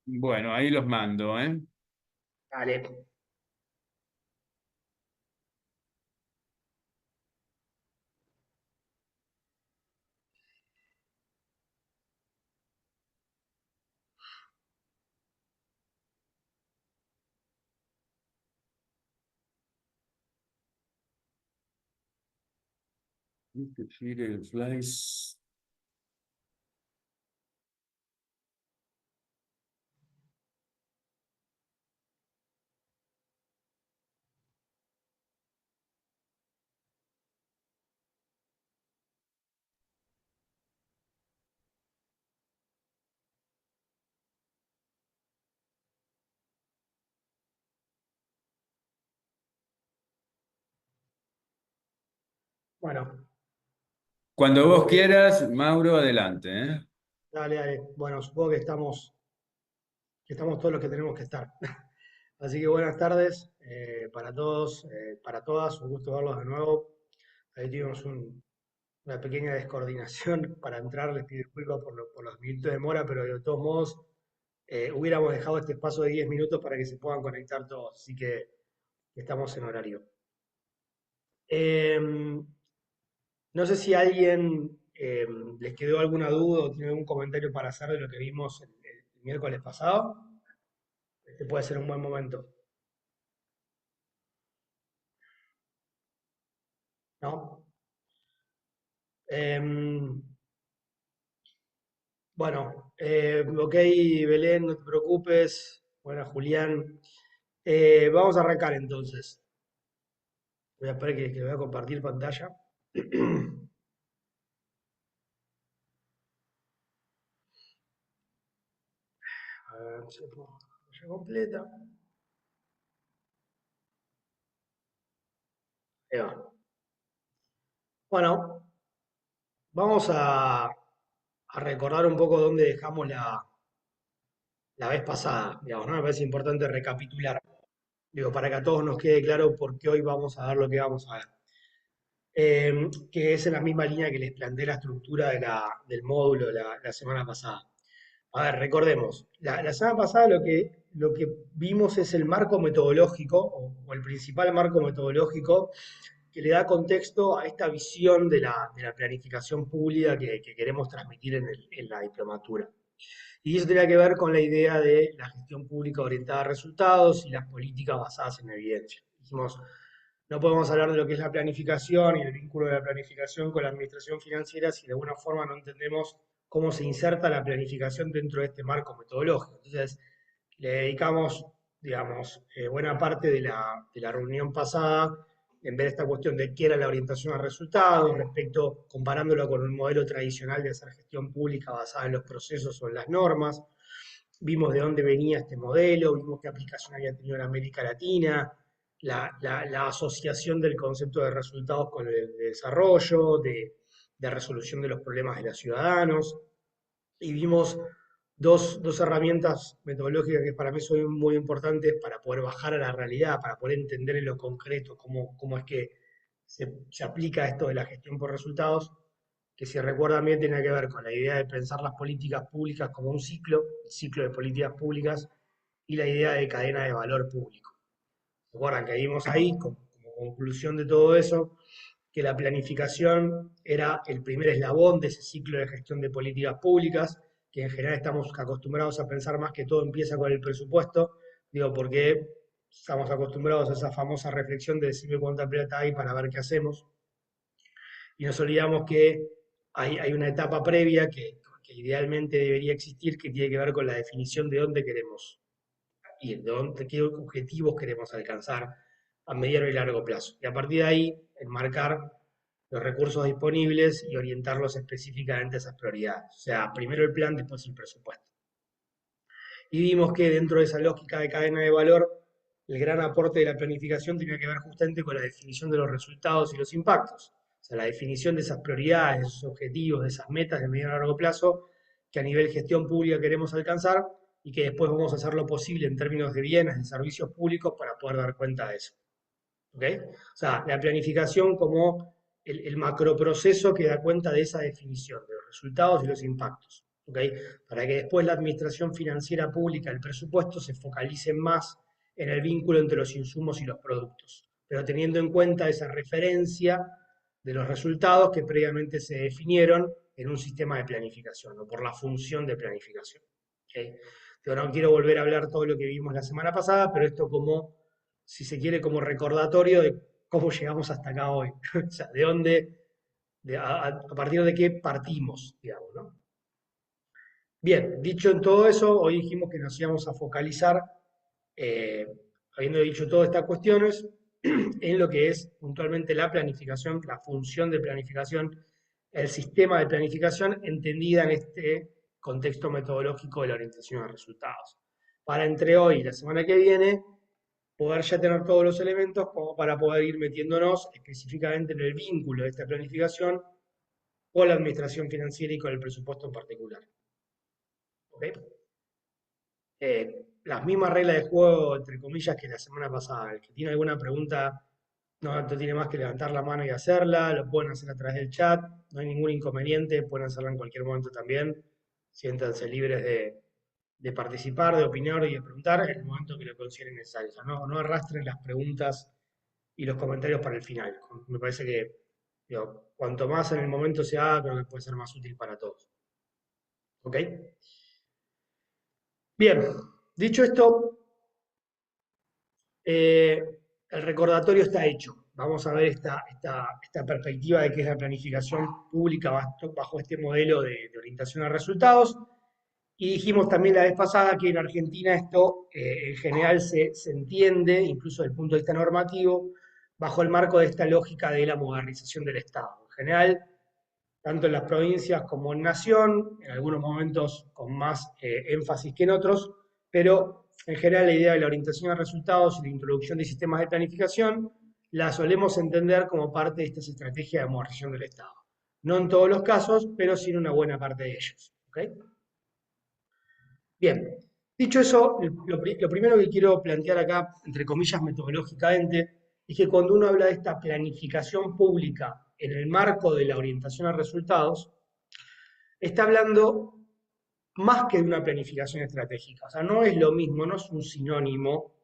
Bueno, ahí los mando, ¿eh? Dale. Flies. Bueno, Cuando vos supongo quieras, Mauro, adelante, ¿eh? dale, dale. Bueno, supongo que estamos todos los que tenemos que estar. Así que buenas tardes para todos, para todas. Un gusto verlos de nuevo. Ahí tuvimos una pequeña descoordinación para entrar. Les pido disculpas por los minutos de demora, pero de todos modos hubiéramos dejado este espacio de 10 minutos para que se puedan conectar todos. Así que estamos en horario. Em, No sé si a alguien les quedó alguna duda o tiene algún comentario para hacer de lo que vimos el miércoles pasado. Este puede ser un buen momento, ¿no? Em, bueno, ok, Belén, no te preocupes. Bueno, Julián. Vamos a arrancar entonces. Voy a esperar que voy a compartir pantalla. A ver si puedo pantalla completa. Ahí va. Bueno, vamos a recordar un poco dónde dejamos la vez pasada, digamos, ¿no? Me parece importante recapitular, digo, para que a todos nos quede claro por qué hoy vamos a ver lo que vamos a ver. Que es en la misma línea que les planteé la estructura del módulo la semana pasada. A ver, recordemos, la semana pasada lo que vimos es el marco metodológico, o el principal marco metodológico, que le da contexto a esta visión de la planificación pública que queremos transmitir en la diplomatura. Y eso tenía que ver con la idea de la gestión pública orientada a resultados y las políticas basadas en evidencia. Dijimos, no podemos hablar de lo que es la planificación y el vínculo de la planificación con la administración financiera si de alguna forma no entendemos cómo se inserta la planificación dentro de este marco metodológico. Entonces, le dedicamos, digamos, buena parte de la reunión pasada en ver esta cuestión de qué era la orientación a resultados, respecto, comparándolo con un modelo tradicional de hacer gestión pública basada en los procesos o en las normas. Vimos de dónde venía este modelo, vimos qué aplicación había tenido en América Latina, la asociación del concepto de resultados con el de desarrollo, de resolución de los problemas de los ciudadanos, y vimos dos herramientas metodológicas que para mí son muy importantes para poder bajar a la realidad, para poder entender en lo concreto cómo es que se aplica esto de la gestión por resultados, que si recuerdan bien tiene que ver con la idea de pensar las políticas públicas como un ciclo, el ciclo de políticas públicas, y la idea de cadena de valor público. Recuerdan que vimos ahí, como conclusión de todo eso, que la planificación era el primer eslabón de ese ciclo de gestión de políticas públicas, que en general estamos acostumbrados a pensar más que todo empieza con el presupuesto, digo, porque estamos acostumbrados a esa famosa reflexión de decirme cuánta plata hay para ver qué hacemos, y nos olvidamos que hay una etapa previa que idealmente debería existir, que tiene que ver con la definición de dónde queremos ir, de dónde, qué objetivos queremos alcanzar a mediano y largo plazo. Y a partir de ahí, enmarcar los recursos disponibles y orientarlos específicamente a esas prioridades. O sea, primero el plan, después el presupuesto. Y vimos que dentro de esa lógica de cadena de valor, el gran aporte de la planificación tenía que ver justamente con la definición de los resultados y los impactos. O sea, la definición de esas prioridades, de esos objetivos, de esas metas de mediano a largo plazo que a nivel gestión pública queremos alcanzar y que después vamos a hacer lo posible en términos de bienes, de servicios públicos para poder dar cuenta de eso. ¿Ok? O sea, la planificación como el macroproceso que da cuenta de esa definición, de los resultados y los impactos. ¿ok? Para que después la administración financiera pública, el presupuesto, se focalice más en el vínculo entre los insumos y los productos, pero teniendo en cuenta esa referencia de los resultados que previamente se definieron en un sistema de planificación o por la función de planificación. ¿Ok? Yo no quiero volver a hablar todo lo que vimos la semana pasada, pero esto como, si se quiere, como recordatorio de cómo llegamos hasta acá hoy. O sea, de dónde, a partir de qué partimos, digamos, ¿no? Bien, dicho en todo eso, hoy dijimos que nos íbamos a focalizar, eh, habiendo dicho todas estas cuestiones, en lo que es puntualmente la planificación, la función de planificación, el sistema de planificación entendida en este contexto metodológico de la orientación a resultados. Para entre hoy y la semana que viene, poder ya tener todos los elementos como para poder ir metiéndonos específicamente en el vínculo de esta planificación con la administración financiera y con el presupuesto en particular. ¿Ok? Las mismas reglas de juego, entre comillas, que la semana pasada. El que tiene alguna pregunta no tiene más que levantar la mano y hacerla, lo pueden hacer a través del chat, no hay ningún inconveniente, pueden hacerlo en cualquier momento también. Siéntanse libres de participar, de opinar y de preguntar en el momento que lo consideren necesario. O sea, no arrastren las preguntas y los comentarios para el final. Me parece que digo, cuanto más en el momento se haga, creo que puede ser más útil para todos. ¿Ok? Bien, dicho esto, Eh, el recordatorio está hecho. Vamos a ver esta perspectiva de qué es la planificación pública bajo este modelo de orientación a resultados. Y dijimos también la vez pasada que en Argentina esto en general se entiende, incluso desde el punto de vista normativo, bajo el marco de esta lógica de la modernización del Estado. En general, tanto en las provincias como en nación, en algunos momentos con más énfasis que en otros, pero en general la idea de la orientación a resultados y la introducción de sistemas de planificación la solemos entender como parte de estas estrategias de modernización del Estado. No en todos los casos, pero sí en una buena parte de ellos. ¿Okay? Bien, dicho eso, lo primero que quiero plantear acá, entre comillas, metodológicamente, es que cuando uno habla de esta planificación pública en el marco de la orientación a resultados, está hablando más que de una planificación estratégica. O sea, no es lo mismo, no es un sinónimo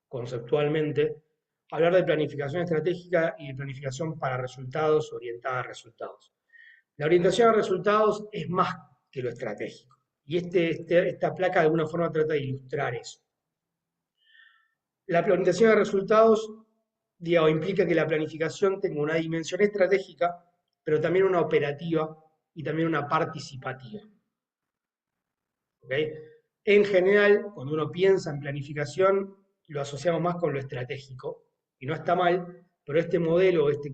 conceptualmente hablar de planificación estratégica y de planificación para resultados orientada a resultados. La orientación a resultados es más que lo estratégico. Y esta placa de alguna forma trata de ilustrar eso. La orientación a resultados, digamos, implica que la planificación tenga una dimensión estratégica, pero también una operativa y también una participativa. ¿Ok? En general, cuando uno piensa en planificación, lo asociamos más con lo estratégico, y no está mal, pero este modelo, esta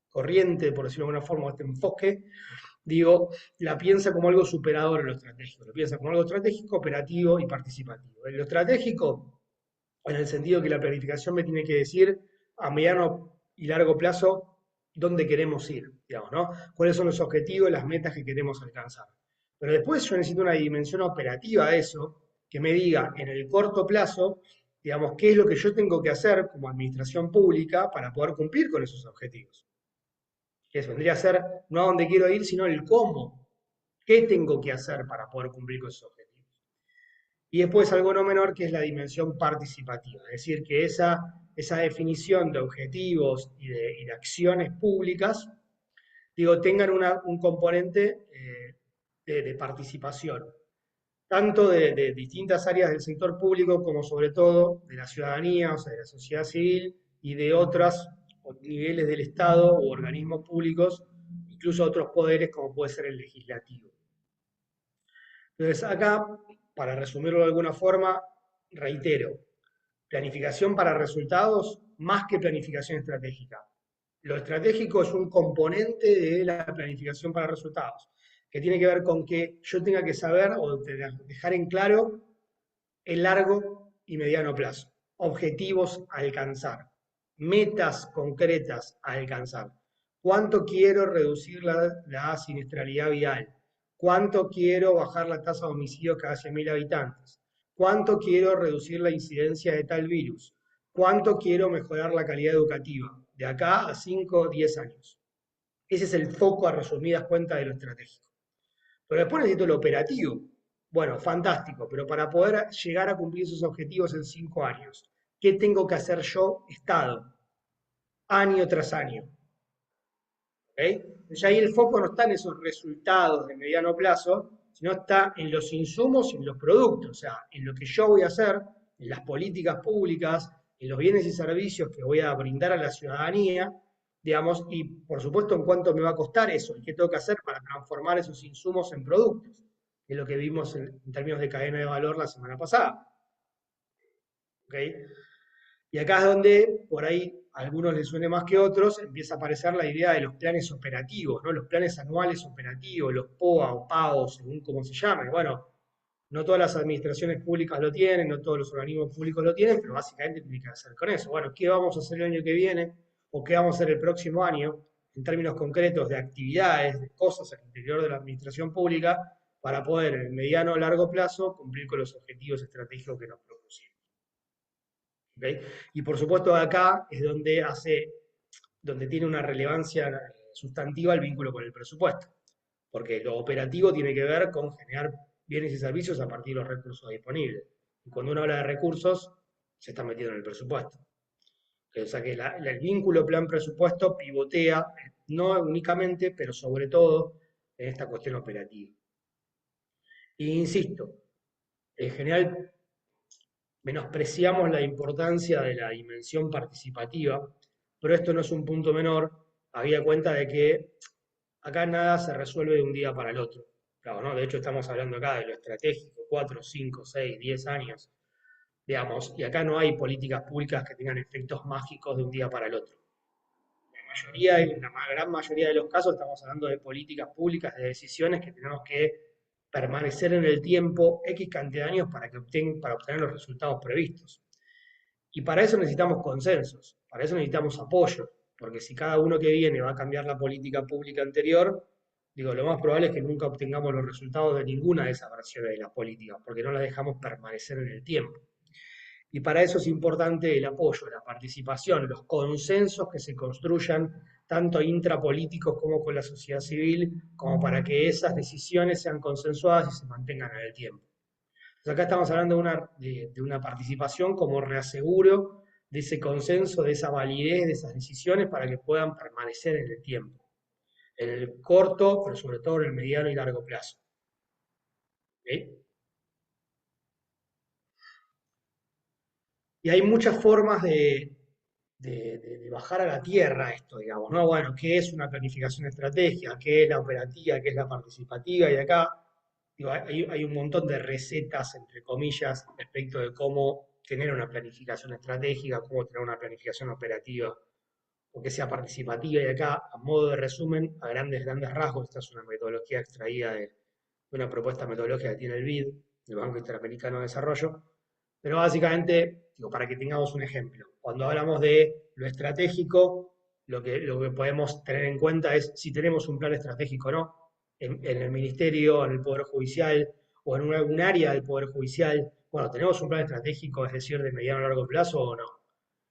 corriente, por decirlo de alguna forma, este enfoque, digo, la piensa como algo superador en lo estratégico, lo piensa como algo estratégico, operativo y participativo. En lo estratégico, en el sentido que la planificación me tiene que decir a mediano y largo plazo dónde queremos ir, digamos, ¿no? Cuáles son los objetivos, las metas que queremos alcanzar. Pero después yo necesito una dimensión operativa de eso, que me diga en el corto plazo, digamos, qué es lo que yo tengo que hacer como administración pública para poder cumplir con esos objetivos. Que eso vendría a ser no a dónde quiero ir, sino el cómo. ¿Qué tengo que hacer para poder cumplir con esos objetivos? Y después algo no menor que es la dimensión participativa, es decir, que esa definición de objetivos y de acciones públicas, digo, tengan un componente de participación, tanto de distintas áreas del sector público como sobre todo de la ciudadanía, o sea, de la sociedad civil y de otros niveles del Estado o organismos públicos, incluso otros poderes como puede ser el legislativo. Entonces, acá, para resumirlo de alguna forma, reitero, planificación para resultados más que planificación estratégica. Lo estratégico es un componente de la planificación para resultados, que tiene que ver con que yo tenga que saber o dejar en claro el largo y mediano plazo, objetivos a alcanzar, metas concretas a alcanzar. ¿Cuánto quiero reducir la siniestralidad vial? ¿Cuánto quiero bajar la tasa de homicidios cada 100.000 habitantes? ¿Cuánto quiero reducir la incidencia de tal virus? ¿Cuánto quiero mejorar la calidad educativa? De acá a 5 o 10 años. Ese es el foco a resumidas cuentas de lo estratégico. Pero después necesito lo operativo. Bueno, fantástico, pero para poder llegar a cumplir esos objetivos en 5 años, ¿qué tengo que hacer yo, Estado, año tras año? ¿Ok? Entonces ahí el foco no está en esos resultados de mediano plazo, sino está en los insumos y en los productos, o sea, en lo que yo voy a hacer, en las políticas públicas, en los bienes y servicios que voy a brindar a la ciudadanía, digamos, y por supuesto en cuánto me va a costar eso y qué tengo que hacer para transformar esos insumos en productos, que es lo que vimos en términos de cadena de valor la semana pasada. ¿Ok? Y acá es donde, por ahí, a algunos les suene más que a otros, empieza a aparecer la idea de los planes operativos, ¿no? Los planes anuales operativos, los POA o PAO, según cómo se llame. Bueno, no todas las administraciones públicas lo tienen, no todos los organismos públicos lo tienen, pero básicamente tiene que hacer con eso. Bueno, ¿qué vamos a hacer el año que viene o qué vamos a hacer el próximo año en términos concretos de actividades, de cosas al interior de la administración pública para poder en el mediano o largo plazo cumplir con los objetivos estratégicos que nos propusimos? ¿Ok? Y por supuesto acá es donde tiene una relevancia sustantiva el vínculo con el presupuesto, porque lo operativo tiene que ver con generar bienes y servicios a partir de los recursos disponibles. Y cuando uno habla de recursos, se está metiendo en el presupuesto. O sea que el vínculo plan-presupuesto pivotea, no únicamente, pero sobre todo en esta cuestión operativa. E insisto, en general menospreciamos la importancia de la dimensión participativa, pero esto no es un punto menor, habida cuenta de que acá nada se resuelve de un día para el otro. Claro, ¿no? De hecho, estamos hablando acá de lo estratégico, 4, 5, 6, 10 años, digamos, y acá no hay políticas públicas que tengan efectos mágicos de un día para el otro. En la gran mayoría de los casos estamos hablando de políticas públicas, de decisiones que tenemos que permanecer en el tiempo X cantidad de años para obtener los resultados previstos. Y para eso necesitamos consensos, para eso necesitamos apoyo, porque si cada uno que viene va a cambiar la política pública anterior, digo, lo más probable es que nunca obtengamos los resultados de ninguna de esas versiones de las políticas, porque no las dejamos permanecer en el tiempo. Y para eso es importante el apoyo, la participación, los consensos que se construyan tanto intrapolíticos como con la sociedad civil, como para que esas decisiones sean consensuadas y se mantengan en el tiempo. Entonces acá estamos hablando de una participación como reaseguro de ese consenso, de esa validez de esas decisiones para que puedan permanecer en el tiempo, en el corto, pero sobre todo en el mediano y largo plazo. ¿Ok? Y hay muchas formas de bajar a la tierra esto, digamos, ¿no? Bueno, ¿qué es una planificación estratégica? ¿Qué es la operativa? ¿Qué es la participativa? Y acá digo, hay un montón de recetas, entre comillas, respecto de cómo tener una planificación estratégica, cómo tener una planificación operativa, o que sea participativa. Y acá, a modo de resumen, a grandes rasgos, esta es una metodología extraída de una propuesta metodológica que tiene el BID, el Banco Interamericano de Desarrollo, pero básicamente, digo, para que tengamos un ejemplo, cuando hablamos de lo estratégico, lo que podemos tener en cuenta es si tenemos un plan estratégico o no, en el ministerio, en el Poder Judicial o en algún área del Poder Judicial. Bueno, ¿tenemos un plan estratégico, es decir, de mediano a largo plazo o no?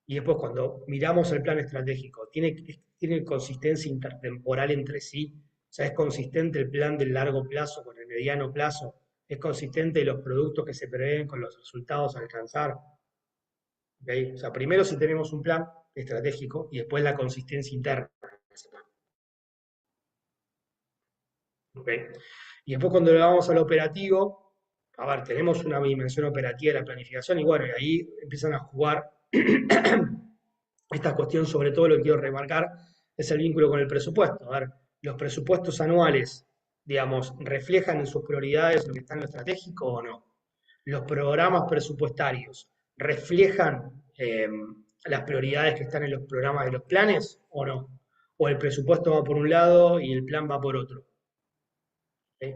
Y después cuando miramos el plan estratégico, ¿tiene consistencia intertemporal entre sí? O sea, ¿es consistente el plan del largo plazo con el mediano plazo? ¿Es consistente los productos que se prevén con los resultados a alcanzar? ¿Ok? O sea, primero si tenemos un plan estratégico y después la consistencia interna de ese plan. ¿Ok? Y después cuando le vamos al operativo, a ver, tenemos una dimensión operativa de la planificación y bueno, y ahí empiezan a jugar esta cuestión, sobre todo lo que quiero remarcar, es el vínculo con el presupuesto. A ver, los presupuestos anuales, digamos, reflejan en sus prioridades lo que está en lo estratégico o no. Los programas presupuestarios reflejan las prioridades que están en los programas de los planes o no. O el presupuesto va por un lado y el plan va por otro. ¿Sí?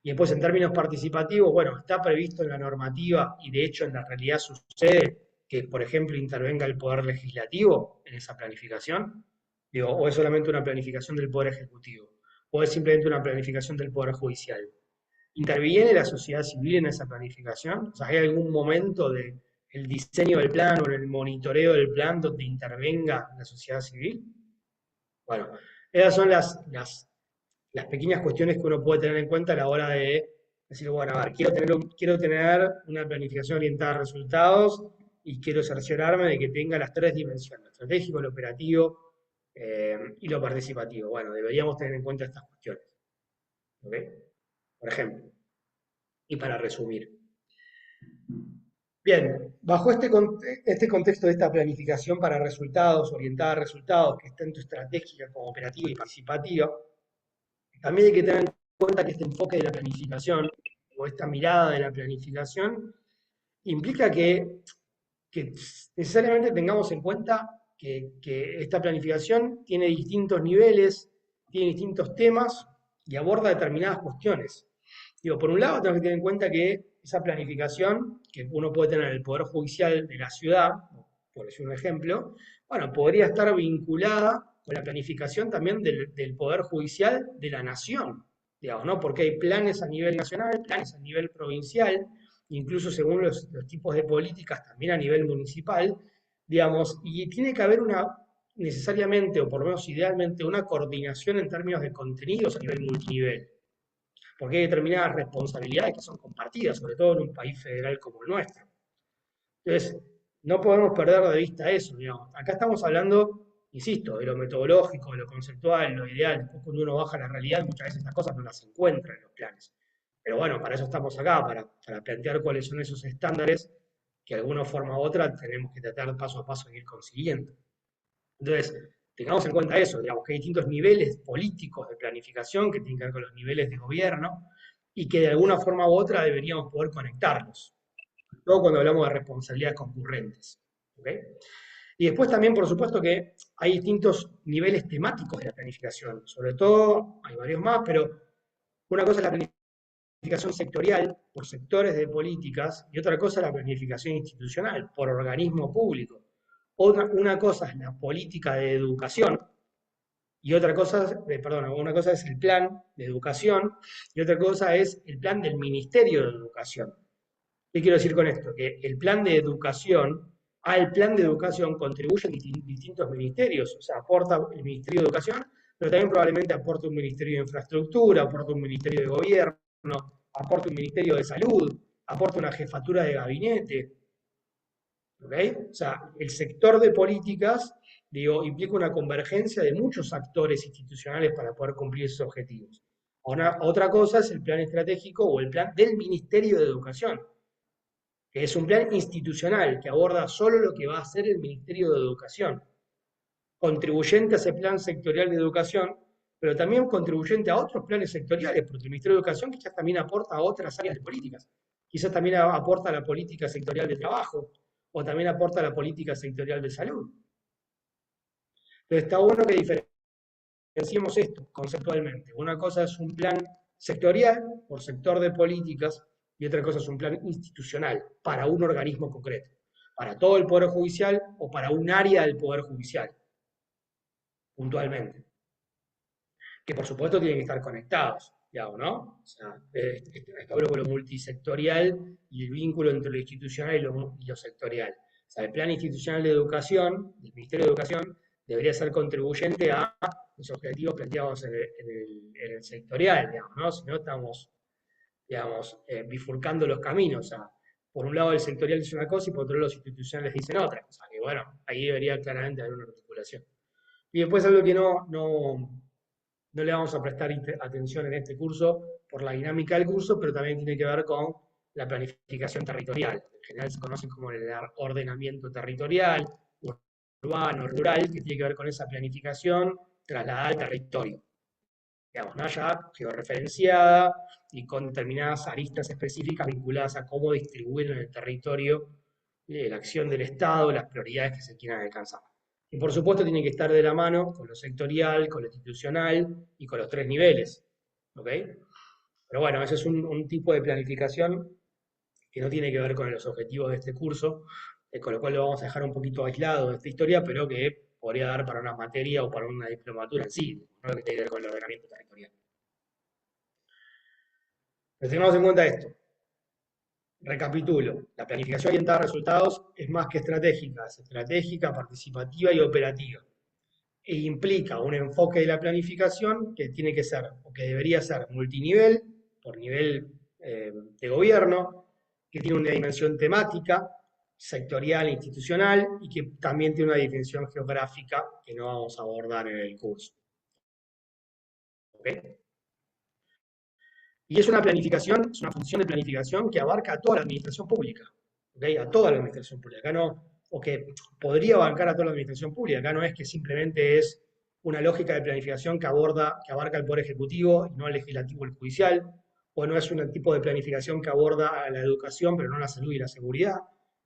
Y después, en términos participativos, bueno, está previsto en la normativa y de hecho en la realidad sucede que, por ejemplo, intervenga el Poder Legislativo en esa planificación. Digo, o es solamente una planificación del Poder Ejecutivo, o es simplemente una planificación del Poder Judicial. ¿Interviene la sociedad civil en esa planificación? O sea, ¿hay algún momento del diseño del plan o en el monitoreo del plan donde intervenga la sociedad civil? Bueno, Esas son las pequeñas cuestiones que uno puede tener en cuenta a la hora de decir, bueno, a ver, quiero tener una planificación orientada a resultados y quiero cerciorarme de que tenga las tres dimensiones, lo estratégico, lo operativo y lo participativo. Bueno, deberíamos tener en cuenta estas cuestiones. ¿Ok? Por ejemplo, y para resumir. Bien, bajo este contexto de esta planificación para resultados, orientada a resultados, que es tanto estratégica como operativa y participativa, también hay que tener en cuenta que este enfoque de la planificación o esta mirada de la planificación implica que necesariamente tengamos en cuenta que esta planificación tiene distintos niveles, tiene distintos temas y aborda determinadas cuestiones. Digo, por un lado, tenemos que tener en cuenta que esa planificación que uno puede tener en el Poder Judicial de la ciudad, por decir un ejemplo, bueno, podría estar vinculada con la planificación también del Poder Judicial de la nación, digamos, ¿no? Porque hay planes a nivel nacional, planes a nivel provincial, incluso según los tipos de políticas, también a nivel municipal, digamos, y tiene que haber necesariamente, o por lo menos idealmente, una coordinación en términos de contenidos a nivel multinivel, porque hay determinadas responsabilidades que son compartidas, sobre todo en un país federal como el nuestro. Entonces, no podemos perder de vista eso, digamos. Acá estamos hablando, insisto, de lo metodológico, de lo conceptual, lo ideal. Después cuando uno baja a la realidad, muchas veces estas cosas no las encuentra en los planes. Pero bueno, para eso estamos acá, para plantear cuáles son esos estándares que de alguna forma u otra tenemos que tratar paso a paso de ir consiguiendo. Entonces, tengamos en cuenta eso, digamos que hay distintos niveles políticos de planificación que tienen que ver con los niveles de gobierno y que de alguna forma u otra deberíamos poder conectarlos, todo cuando hablamos de responsabilidades concurrentes. ¿Ok? Y después también, por supuesto, que hay distintos niveles temáticos de la planificación, sobre todo, hay varios más, pero una cosa es la planificación sectorial por sectores de políticas y otra cosa es la planificación institucional por organismo público. Una cosa es la política de educación y otra cosa, perdón, una cosa es el plan de educación y otra cosa es el plan del Ministerio de Educación. ¿Qué quiero decir con esto? Que el plan de educación, al plan de educación contribuyen distintos ministerios, o sea, aporta el Ministerio de Educación, pero también probablemente aporta un Ministerio de Infraestructura, aporta un Ministerio de Gobierno, aporta un Ministerio de Salud, aporta una jefatura de gabinete. ¿Ok? O sea, el sector de políticas, digo, implica una convergencia de muchos actores institucionales para poder cumplir esos objetivos. Otra cosa es el plan estratégico o el plan del Ministerio de Educación, que es un plan institucional que aborda solo lo que va a hacer el Ministerio de Educación, contribuyente a ese plan sectorial de educación, pero también contribuyente a otros planes sectoriales, porque el Ministerio de Educación quizás también aporta a otras áreas de políticas, quizás también aporta a la política sectorial de trabajo, o también aporta a la política sectorial de salud. Entonces está bueno que diferenciemos esto conceptualmente. Una cosa es un plan sectorial por sector de políticas y otra cosa es un plan institucional para un organismo concreto, para todo el Poder Judicial o para un área del Poder Judicial, puntualmente. Que por supuesto tienen que estar conectados, digamos, ¿no? O sea, hablo con lo multisectorial y el vínculo entre lo institucional y lo sectorial. O sea, el plan institucional de educación, del Ministerio de Educación, debería ser contribuyente a los objetivos planteados en el sectorial, digamos, ¿no? Si no estamos, digamos, bifurcando los caminos. O sea, por un lado el sectorial dice una cosa y por otro lado los institucionales dicen otra. O sea, que bueno, ahí debería claramente haber una articulación. Y después algo que no le vamos a prestar atención en este curso por la dinámica del curso, pero también tiene que ver con la planificación territorial. En general se conoce como el ordenamiento territorial, urbano, rural, que tiene que ver con esa planificación trasladada al territorio. Digamos, ¿no? Ya georreferenciada y con determinadas aristas específicas vinculadas a cómo distribuir en el territorio la acción del Estado, las prioridades que se quieran alcanzar. Y por supuesto tiene que estar de la mano con lo sectorial, con lo institucional y con los tres niveles. ¿Ok? Pero bueno, ese es un tipo de planificación que no tiene que ver con los objetivos de este curso, con lo cual lo vamos a dejar un poquito aislado de esta historia, pero que podría dar para una materia o para una diplomatura en sí, no que tiene que ver con el ordenamiento territorial. Pero tengamos en cuenta esto. Recapitulo, la planificación orientada a resultados es más que estratégica, es estratégica, participativa y operativa. e implica un enfoque de la planificación que tiene que ser, o que debería ser multinivel, por nivel de gobierno, que tiene una dimensión temática, sectorial e institucional, y que también tiene una dimensión geográfica que no vamos a abordar en el curso. ¿Ok? Y es una planificación, es una función de planificación que abarca a toda la administración pública, ¿ok? A toda la administración pública. Acá no, o que podría abarcar a toda la administración pública. Acá no es que simplemente es una lógica de planificación que aborda, que abarca el Poder Ejecutivo y no el Legislativo o el Judicial, o no es un tipo de planificación que aborda a la educación, pero no la salud y la seguridad.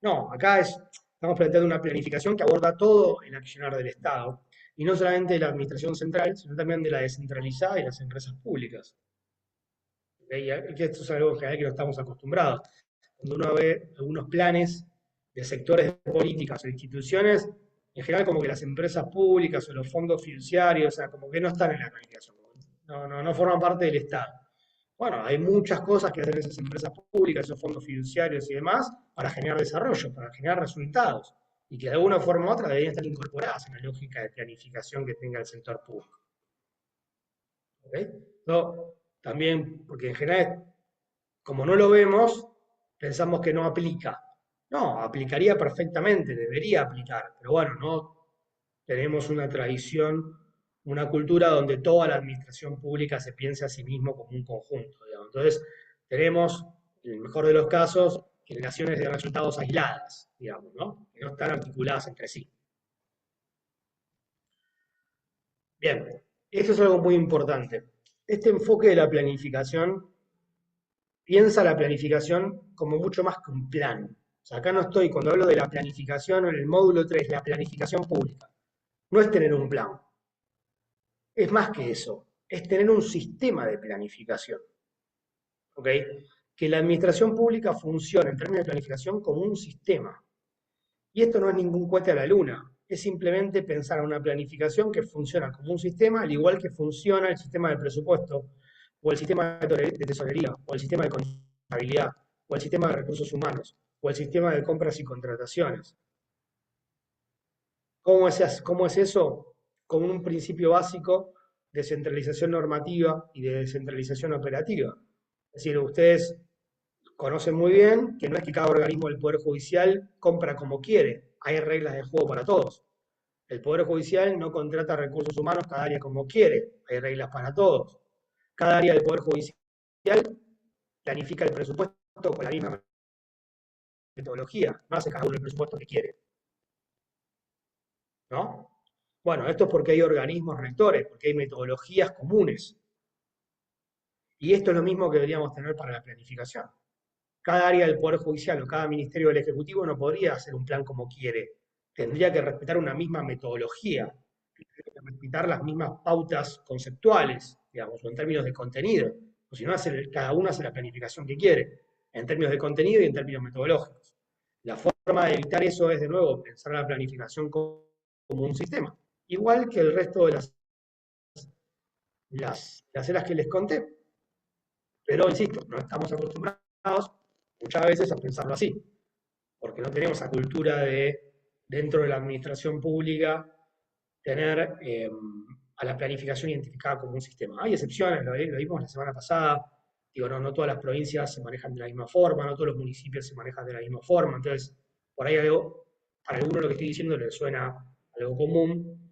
No, acá estamos planteando una planificación que aborda todo el accionar del Estado, y no solamente de la administración central, sino también de la descentralizada y las empresas públicas. Y que esto es algo en general que no estamos acostumbrados. Cuando uno ve algunos planes de sectores de políticas o instituciones, en general como que las empresas públicas o los fondos fiduciarios, o sea, como que no están en la planificación, no forman parte del Estado. Bueno, hay muchas cosas que hacen esas empresas públicas, esos fondos fiduciarios y demás, para generar desarrollo, para generar resultados, y que de alguna forma u otra deberían estar incorporadas en la lógica de planificación que tenga el sector público. ¿Ok? No, también, porque en general, como no lo vemos, pensamos que no aplica. No, aplicaría perfectamente, debería aplicar, pero bueno, no tenemos una tradición, una cultura donde toda la administración pública se piense a sí mismo como un conjunto, digamos. Entonces, tenemos, en el mejor de los casos, generaciones de resultados aisladas, digamos, ¿no? Que no están articuladas entre sí. Bien, esto es algo muy importante. Este enfoque de la planificación piensa la planificación como mucho más que un plan. O sea, acá no estoy, cuando hablo de la planificación en el módulo 3, la planificación pública, no es tener un plan, es más que eso, es tener un sistema de planificación. ¿Ok? Que la administración pública funcione en términos de planificación como un sistema. Y esto no es ningún cohete a la luna, es simplemente pensar en una planificación que funciona como un sistema, al igual que funciona el sistema de presupuesto, o el sistema de tesorería, o el sistema de contabilidad, o el sistema de recursos humanos, o el sistema de compras y contrataciones. ¿Cómo es eso? Con un principio básico de centralización normativa y de descentralización operativa. Es decir, ustedes conocen muy bien que no es que cada organismo del Poder Judicial compra como quiere, hay reglas de juego para todos. El Poder Judicial no contrata recursos humanos cada área como quiere, hay reglas para todos. Cada área del Poder Judicial planifica el presupuesto con la misma metodología, no hace cada uno el presupuesto que quiere, ¿no? Bueno, esto es porque hay organismos rectores, porque hay metodologías comunes. Y esto es lo mismo que deberíamos tener para la planificación. Cada área del Poder Judicial o cada ministerio del Ejecutivo no podría hacer un plan como quiere. Tendría que respetar una misma metodología, respetar las mismas pautas conceptuales, digamos, o en términos de contenido. O si no, cada uno hace la planificación que quiere, en términos de contenido y en términos metodológicos. La forma de evitar eso es, de nuevo, pensar la planificación como un sistema. Igual que el resto de las eras que les conté. Pero, insisto, no estamos acostumbrados muchas veces a pensarlo así, porque no tenemos esa cultura de, dentro de la administración pública, tener a la planificación identificada como un sistema. Hay excepciones, lo vimos la semana pasada, digo, no todas las provincias se manejan de la misma forma, no todos los municipios se manejan de la misma forma, entonces, por ahí algo, para algunos lo que estoy diciendo les suena algo común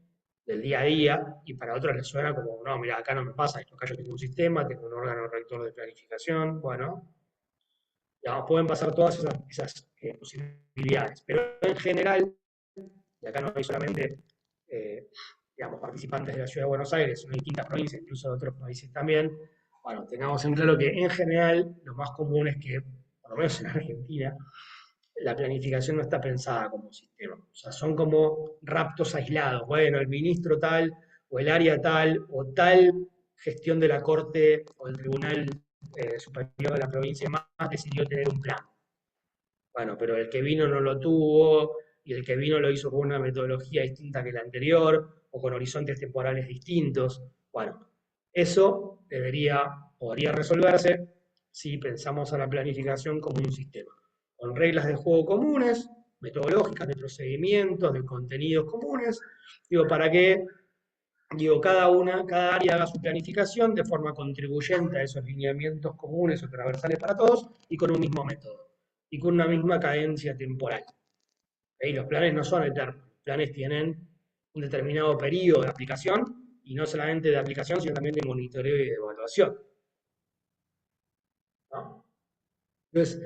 del día a día, y para otros les suena como, no, mira, acá no me pasa esto, acá yo tengo un sistema, tengo un órgano rector de planificación, bueno, digamos, pueden pasar todas esas posibilidades, pero en general, y acá no hay solamente digamos, participantes de la Ciudad de Buenos Aires, sino de distintas provincias, incluso de otros países también, bueno, tengamos en claro que en general lo más común es que, por lo menos en Argentina, la planificación no está pensada como un sistema. O sea, son como raptos aislados. Bueno, el ministro tal, o el área tal, o tal gestión de la Corte o del Tribunal Superior de la provincia más decidió tener un plan. Bueno, pero el que vino no lo tuvo, y el que vino lo hizo con una metodología distinta que la anterior, o con horizontes temporales distintos. Bueno, eso podría resolverse si pensamos a la planificación como un sistema, con reglas de juego comunes, metodológicas, de procedimientos, de contenidos comunes. Digo, ¿para qué? Digo, cada área haga su planificación de forma contribuyente a esos lineamientos comunes o transversales para todos y con un mismo método y con una misma cadencia temporal. Y los planes no son eternos, los planes tienen un determinado periodo de aplicación y no solamente de aplicación, sino también de monitoreo y de evaluación, ¿no? Entonces,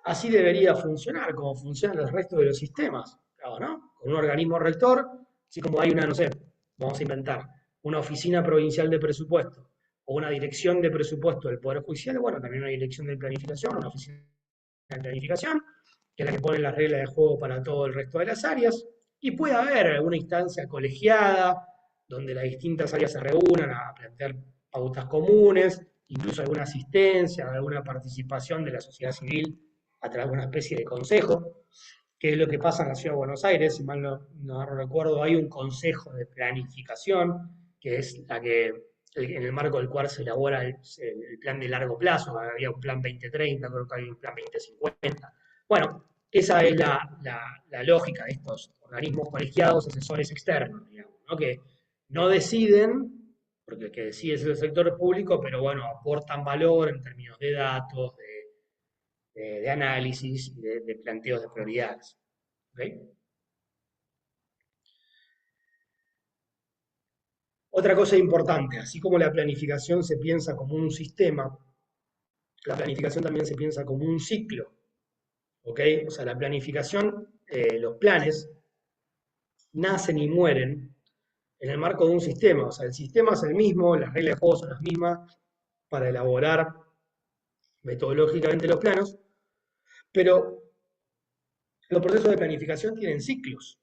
así debería funcionar, como funcionan el resto de los sistemas, claro, ¿no? Con un organismo rector, así como hay una, no sé, vamos a inventar, una oficina provincial de presupuesto o una dirección de presupuesto del Poder Judicial, bueno, también una dirección de planificación, una oficina de planificación, que es la que pone las reglas de juego para todo el resto de las áreas, y puede haber alguna instancia colegiada donde las distintas áreas se reúnan a plantear pautas comunes, incluso alguna asistencia, alguna participación de la sociedad civil a través de una especie de consejo, que es lo que pasa en la Ciudad de Buenos Aires, si mal no recuerdo, hay un consejo de planificación, que es la que, en el marco del cual se elabora el plan de largo plazo, había un plan 2030, creo que hay un plan 2050. Bueno, esa es la lógica de estos organismos colegiados, asesores externos, digamos, ¿no? Que no deciden, porque el que decide es el sector público, pero bueno, aportan valor en términos de datos, de análisis y de planteos de prioridades. ¿Ok? Otra cosa importante, así como la planificación se piensa como un sistema, la planificación también se piensa como un ciclo. ¿Ok? O sea, la planificación, los planes, nacen y mueren en el marco de un sistema. O sea, el sistema es el mismo, las reglas de juego son las mismas para elaborar metodológicamente los planos, pero los procesos de planificación tienen ciclos.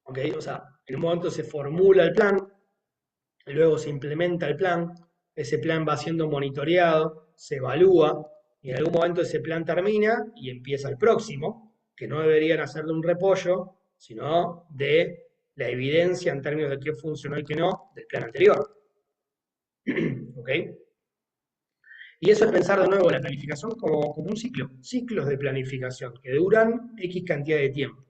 ¿Ok? O sea, en un momento se formula el plan, luego se implementa el plan, ese plan va siendo monitoreado, se evalúa, y en algún momento ese plan termina y empieza el próximo, que no deberían hacer de un repollo, sino de la evidencia en términos de qué funcionó y qué no del plan anterior. ¿Ok? Y eso es pensar de nuevo la planificación como un ciclo, ciclos de planificación que duran X cantidad de tiempo.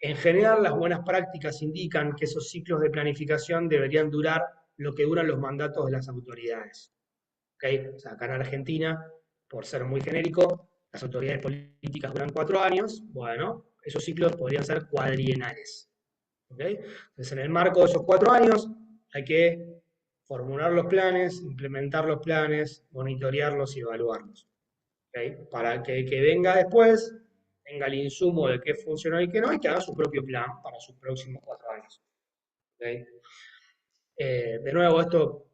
En general, las buenas prácticas indican que esos ciclos de planificación deberían durar lo que duran los mandatos de las autoridades. ¿Okay? O sea, acá en Argentina, por ser muy genérico, las autoridades políticas duran 4 años. Bueno, esos ciclos podrían ser cuadrienales. ¿Okay? Entonces, en el marco de esos 4 años, hay que formular los planes, implementar los planes, monitorearlos y evaluarlos. ¿Okay? Para que el que venga después tenga el insumo de qué funcionó y qué no, y que haga su propio plan para sus próximos 4 años. ¿Okay? De nuevo, esto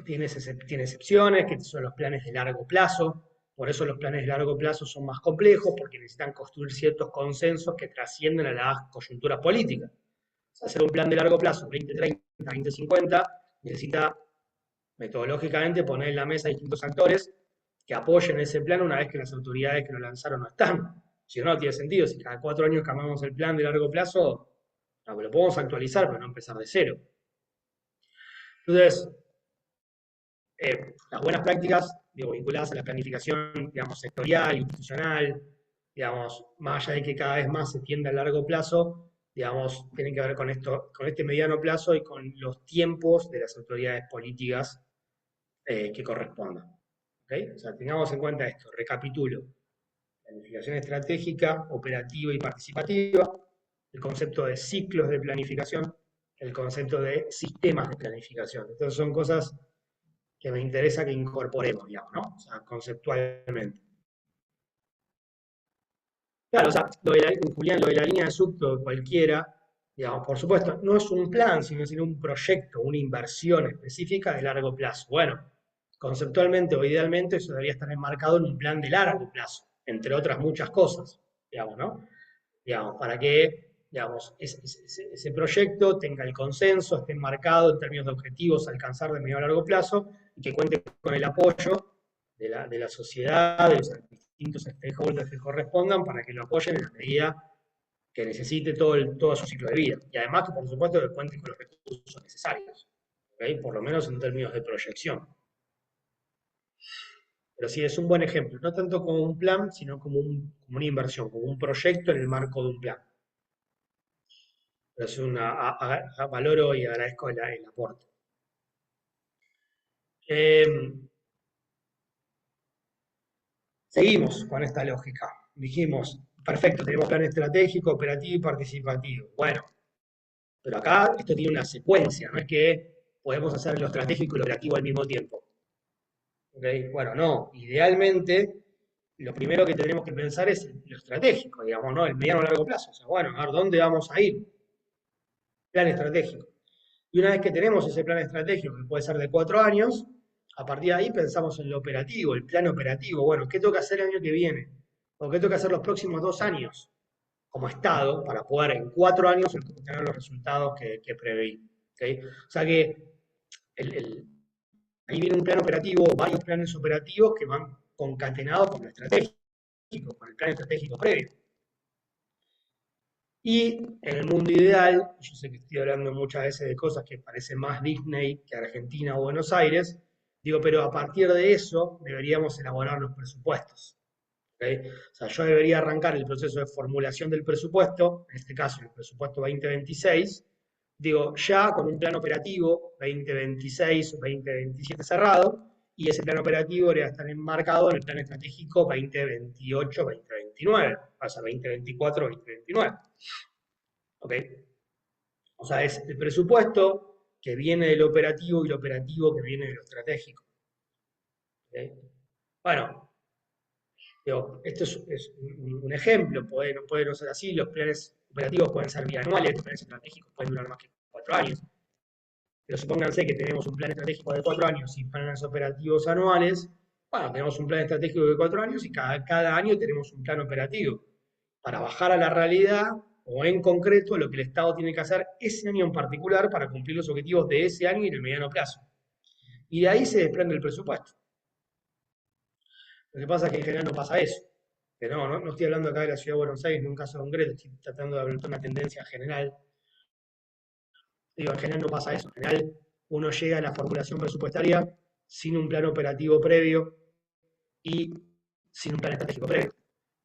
tiene excepciones, que son los planes de largo plazo. Por eso los planes de largo plazo son más complejos, porque necesitan construir ciertos consensos que trascienden a la coyuntura política. O sea, hacer un plan de largo plazo, 2030, 2050, necesita metodológicamente poner en la mesa a distintos actores que apoyen ese plan una vez que las autoridades que lo lanzaron no están. Si no, no tiene sentido. Si cada 4 años cambiamos el plan de largo plazo, no, lo podemos actualizar, pero no empezar de cero. Entonces, las buenas prácticas, digo, vinculadas a la planificación, digamos, sectorial, institucional, digamos, más allá de que cada vez más se tiende a largo plazo, digamos, tienen que ver con esto, con este mediano plazo y con los tiempos de las autoridades políticas que correspondan. ¿Okay? O sea, tengamos en cuenta esto, recapitulo. Planificación estratégica, operativa y participativa, el concepto de ciclos de planificación, el concepto de sistemas de planificación. Entonces son cosas que me interesa que incorporemos, digamos, ¿no? O sea, conceptualmente. Claro, o sea, Julián, lo de la línea de subto cualquiera, digamos, por supuesto, no es un plan, sino un proyecto, una inversión específica de largo plazo. Bueno, conceptualmente o idealmente eso debería estar enmarcado en un plan de largo plazo, entre otras muchas cosas, digamos, ¿no? Digamos, para que, digamos, ese proyecto tenga el consenso, esté enmarcado en términos de objetivos a alcanzar de medio a largo plazo y que cuente con el apoyo de la sociedad, de los distintos stakeholders que correspondan para que lo apoyen en la medida que necesite todo su ciclo de vida. Y además que, por supuesto, que cuente con los recursos necesarios, ¿okay? Por lo menos en términos de proyección. Pero sí, es un buen ejemplo, no tanto como un plan, sino como una inversión, como un proyecto en el marco de un plan. pero es valoro y agradezco el aporte. Eh, Seguimos con esta lógica. Dijimos, perfecto, tenemos plan estratégico, operativo y participativo. Bueno, pero acá esto tiene una secuencia, no es que podemos hacer lo estratégico y lo operativo al mismo tiempo. ¿Ok? Bueno, no, idealmente lo primero que tenemos que pensar es lo estratégico, digamos, ¿no? El mediano a largo plazo. O sea, bueno, a ver, ¿dónde vamos a ir? Plan estratégico. Y una vez que tenemos ese plan estratégico, que puede ser de 4 años, a partir de ahí pensamos en lo operativo, el plan operativo. Bueno, ¿qué tengo que hacer el año que viene? ¿O qué tengo que hacer los próximos 2 años como Estado para poder en 4 años tener los resultados que preveí? ¿Okay? O sea que ahí viene un plan operativo, varios planes operativos que van concatenados con lo estratégico, con el plan estratégico previo. Y en el mundo ideal, yo sé que estoy hablando muchas veces de cosas que parecen más Disney que Argentina o Buenos Aires, digo, pero a partir de eso deberíamos elaborar los presupuestos. ¿Ok? O sea, yo debería arrancar el proceso de formulación del presupuesto, en este caso el presupuesto 2026, digo, ya con un plan operativo 2026 o 2027 cerrado, y ese plan operativo debería estar enmarcado en el plan estratégico 2028-2029, o sea, 2024-2029. ¿Ok? O sea, es el presupuesto que viene del operativo y el operativo que viene de lo estratégico. ¿Ok? Bueno, digo, esto es un ejemplo, puede no ser así, los planes operativos pueden ser bianuales, los planes estratégicos pueden durar más que 4 años. Pero supónganse que tenemos un plan estratégico de 4 años y planes operativos anuales. Bueno, tenemos un plan estratégico de 4 años y cada año tenemos un plan operativo para bajar a la realidad o en concreto lo que el Estado tiene que hacer ese año en particular para cumplir los objetivos de ese año y en el mediano plazo. Y de ahí se desprende el presupuesto. Lo que pasa es que en general no pasa eso. Que no estoy hablando acá de la ciudad de Buenos Aires, en un caso concreto, estoy tratando de hablar de una tendencia general. Digo, en general no pasa eso. En general uno llega a la formulación presupuestaria sin un plan operativo previo y sin un plan estratégico previo.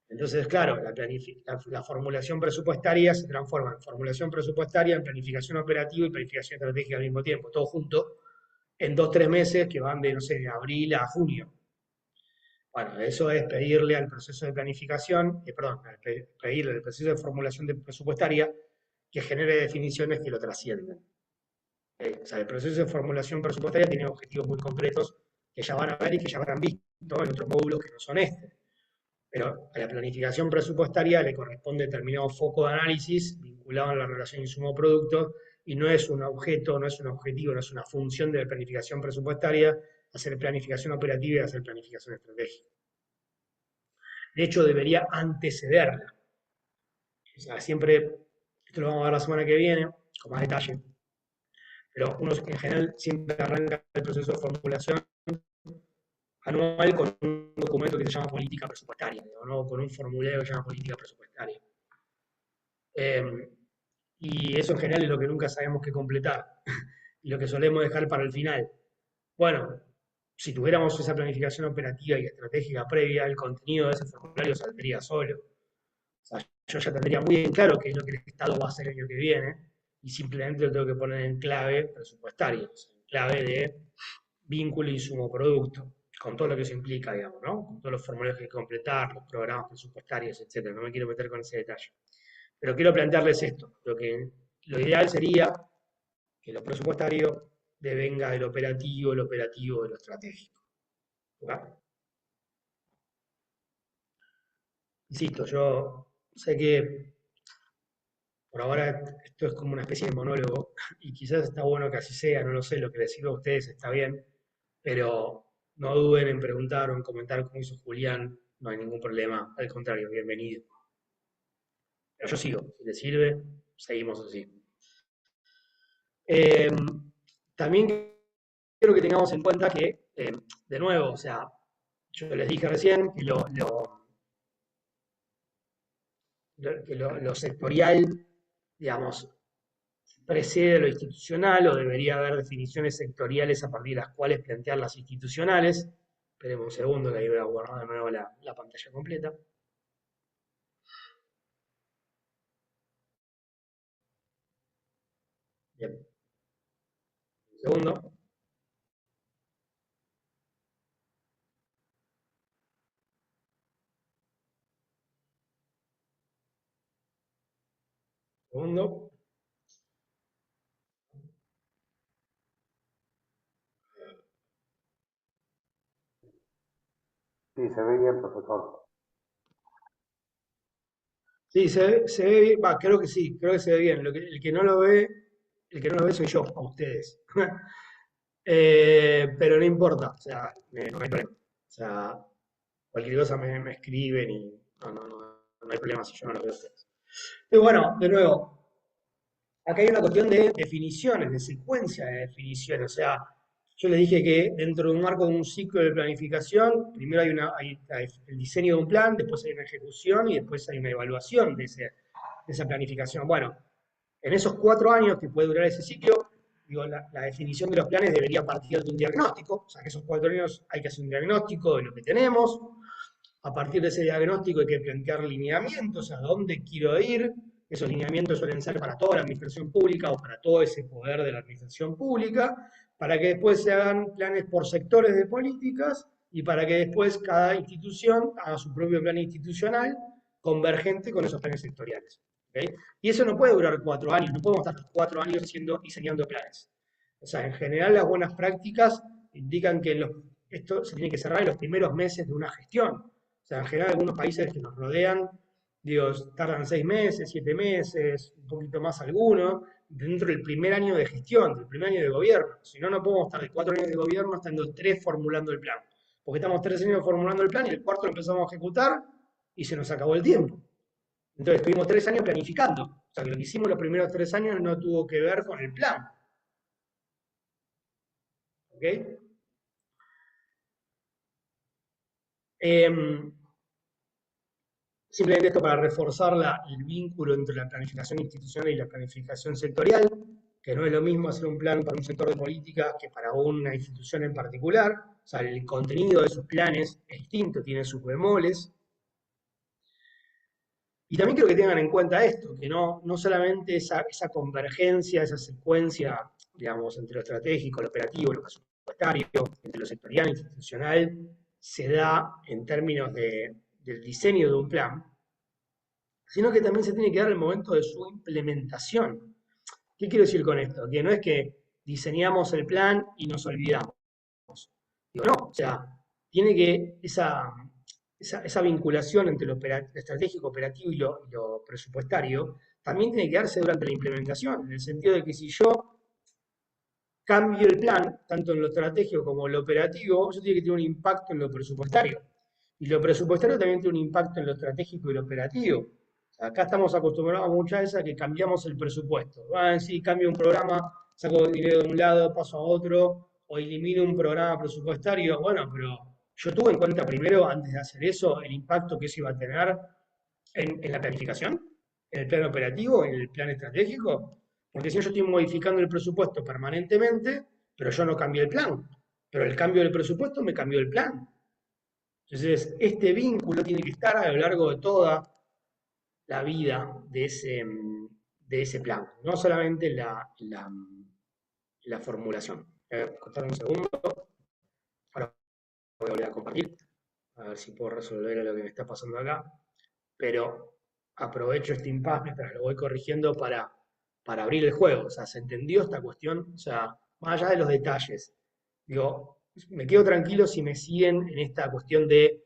Entonces, claro, la formulación presupuestaria se transforma en formulación presupuestaria, en planificación operativa y planificación estratégica al mismo tiempo, todo junto, en 2 o 3 meses que van de, no sé, de abril a junio. Bueno, eso es pedirle al proceso de planificación, perdón, pedirle al proceso de formulación presupuestaria que genere definiciones que lo trasciendan. O sea, el proceso de formulación presupuestaria tiene objetivos muy concretos que ya van a ver y que ya habrán visto en otros módulos que no son este. Pero a la planificación presupuestaria le corresponde determinado foco de análisis vinculado a la relación insumo-producto y no es un objeto, no es un objetivo, no es una función de la planificación presupuestaria hacer planificación operativa y hacer planificación estratégica. De hecho, debería antecederla. O sea, siempre, esto lo vamos a ver la semana que viene, con más detalle, pero uno en general siempre arranca el proceso de formulación anual con un documento que se llama política presupuestaria, ¿no? Con un formulario que se llama política presupuestaria. Eh, y eso en general es lo que nunca sabemos qué completar y lo que solemos dejar para el final. Bueno, si tuviéramos esa planificación operativa y estratégica previa, el contenido de ese formulario saldría solo. O sea, yo ya tendría muy en claro qué es lo que el Estado va a hacer el año que viene y simplemente lo tengo que poner en clave presupuestaria, o sea, en clave de vínculo insumo-producto, con todo lo que eso implica, digamos, ¿no? Con todos los formularios que hay que completar, los programas presupuestarios, etcétera. No me quiero meter con ese detalle. Pero quiero plantearles esto. Lo ideal sería que lo presupuestario devenga del operativo, el operativo de lo estratégico. ¿Verdad? Insisto, yo sé que por ahora esto es como una especie de monólogo y quizás está bueno que así sea, no lo sé, lo que les sirva a ustedes está bien, pero no duden en preguntar o en comentar como hizo Julián, no hay ningún problema, al contrario, bienvenido. Pero yo sigo, si les sirve, seguimos así. Eh, También quiero que tengamos en cuenta que, de nuevo, o sea, yo les dije recién que lo sectorial, digamos, precede lo institucional o debería haber definiciones sectoriales a partir de las cuales plantear las institucionales. Esperemos un segundo que ahí voy a guardar de nuevo la pantalla completa. Segundo, segundo. Sí, se ve bien, profesor. Sí, se ve bien, va, creo que sí, creo que se ve bien. El que no lo ve, el que no lo ve soy yo, a ustedes. Pero no importa, o sea, no hay problema. O sea, cualquier cosa me escriben y no hay problema si yo no lo veo a ustedes. Y bueno, de nuevo, acá hay una cuestión de definiciones, de secuencia de definiciones. O sea, yo les dije que dentro de un marco de un ciclo de planificación, primero hay el diseño de un plan, después hay una ejecución y después hay una evaluación de esa planificación. Bueno, en esos 4 años que puede durar ese ciclo, digo, la definición de los planes debería partir de un diagnóstico, o sea, que esos 4 años hay que hacer un diagnóstico de lo que tenemos, a partir de ese diagnóstico hay que plantear lineamientos, a dónde quiero ir. Esos lineamientos suelen ser para toda la administración pública o para todo ese poder de la administración pública, para que después se hagan planes por sectores de políticas y para que después cada institución haga su propio plan institucional convergente con esos planes sectoriales. ¿Okay? Y eso no puede durar 4 años, no podemos estar 4 años diseñando planes. O sea, en general las buenas prácticas indican que esto se tiene que cerrar en los primeros meses de una gestión. O sea, en general algunos países que nos rodean, digo, tardan 6 meses, 7 meses, un poquito más algunos, dentro del primer año de gestión, del primer año de gobierno. Si no, no podemos estar de 4 años de gobierno estando 3 formulando el plan. Porque estamos 3 años formulando el plan y el cuarto lo empezamos a ejecutar y se nos acabó el tiempo. Entonces estuvimos 3 años planificando. O sea, que lo que hicimos los primeros 3 años no tuvo que ver con el plan. ¿Ok? Eh, Simplemente esto para reforzar el vínculo entre la planificación institucional y la planificación sectorial, que no es lo mismo hacer un plan para un sector de política que para una institución en particular. O sea, el contenido de esos planes es distinto, tiene sus bemoles. Y también quiero que tengan en cuenta esto, que no solamente esa convergencia, esa secuencia, digamos, entre lo estratégico, lo operativo, lo presupuestario, entre lo sectorial e institucional, se da en términos del diseño de un plan, sino que también se tiene que dar el momento de su implementación. ¿Qué quiero decir con esto? Que no es que diseñamos el plan y nos olvidamos. Digo, no, o sea, tiene que esa vinculación entre lo estratégico, operativo y lo presupuestario también tiene que darse durante la implementación, en el sentido de que si yo cambio el plan, tanto en lo estratégico como en lo operativo, eso tiene que tener un impacto en lo presupuestario. Y lo presupuestario también tiene un impacto en lo estratégico y lo operativo. O sea, acá estamos acostumbrados muchas veces a que cambiamos el presupuesto. Sí, cambio un programa, saco dinero de un lado, paso a otro, o elimino un programa presupuestario. Bueno, pero yo tuve en cuenta primero, antes de hacer eso, el impacto que eso iba a tener en la planificación, en el plan operativo, en el plan estratégico. Porque si yo estoy modificando el presupuesto permanentemente, pero yo no cambié el plan. Pero el cambio del presupuesto me cambió el plan. Entonces, este vínculo tiene que estar a lo largo de toda la vida de ese plan, no solamente la formulación. Contar un segundo, ahora voy a volver a compartir, a ver si puedo resolver lo que me está pasando acá, pero aprovecho este impasse mientras lo voy corrigiendo para abrir el juego. O sea, ¿se entendió esta cuestión? O sea, más allá de los detalles, digo, me quedo tranquilo si me siguen en esta cuestión de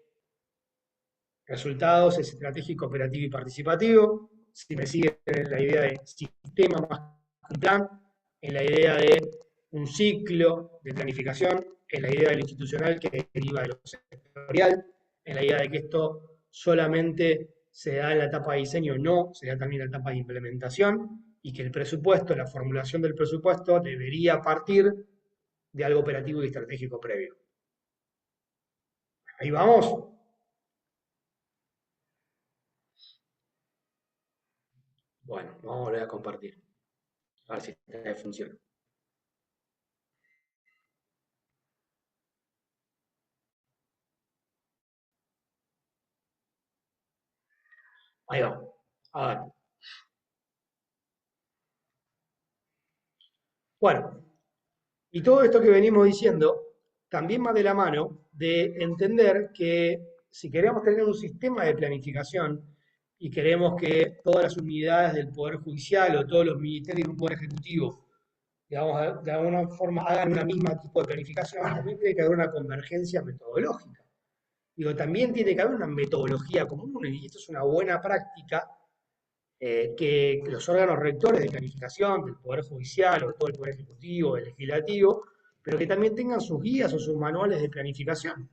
resultados, es estratégico, operativo y participativo. Si me siguen en la idea de sistema más que un plan, en la idea de un ciclo de planificación, en la idea de lo institucional que deriva de lo sectorial, en la idea de que esto solamente se da en la etapa de diseño, no, se da también en la etapa de implementación, y que el presupuesto, la formulación del presupuesto debería partir de algo operativo y estratégico previo. Ahí vamos. Bueno, vamos a volver a compartir. A ver si esta funciona. Ahí va. A ver. Bueno, Y todo esto que venimos diciendo también va de la mano de entender que si queremos tener un sistema de planificación y queremos que todas las unidades del Poder Judicial o todos los ministerios del Poder Ejecutivo, digamos, de alguna forma hagan una misma tipo de planificación, también tiene que haber una convergencia metodológica. Digo, también tiene que haber una metodología común, y esto es una buena práctica que los órganos rectores de planificación, del Poder Judicial o todo el Poder Ejecutivo, el Legislativo, pero que también tengan sus guías o sus manuales de planificación.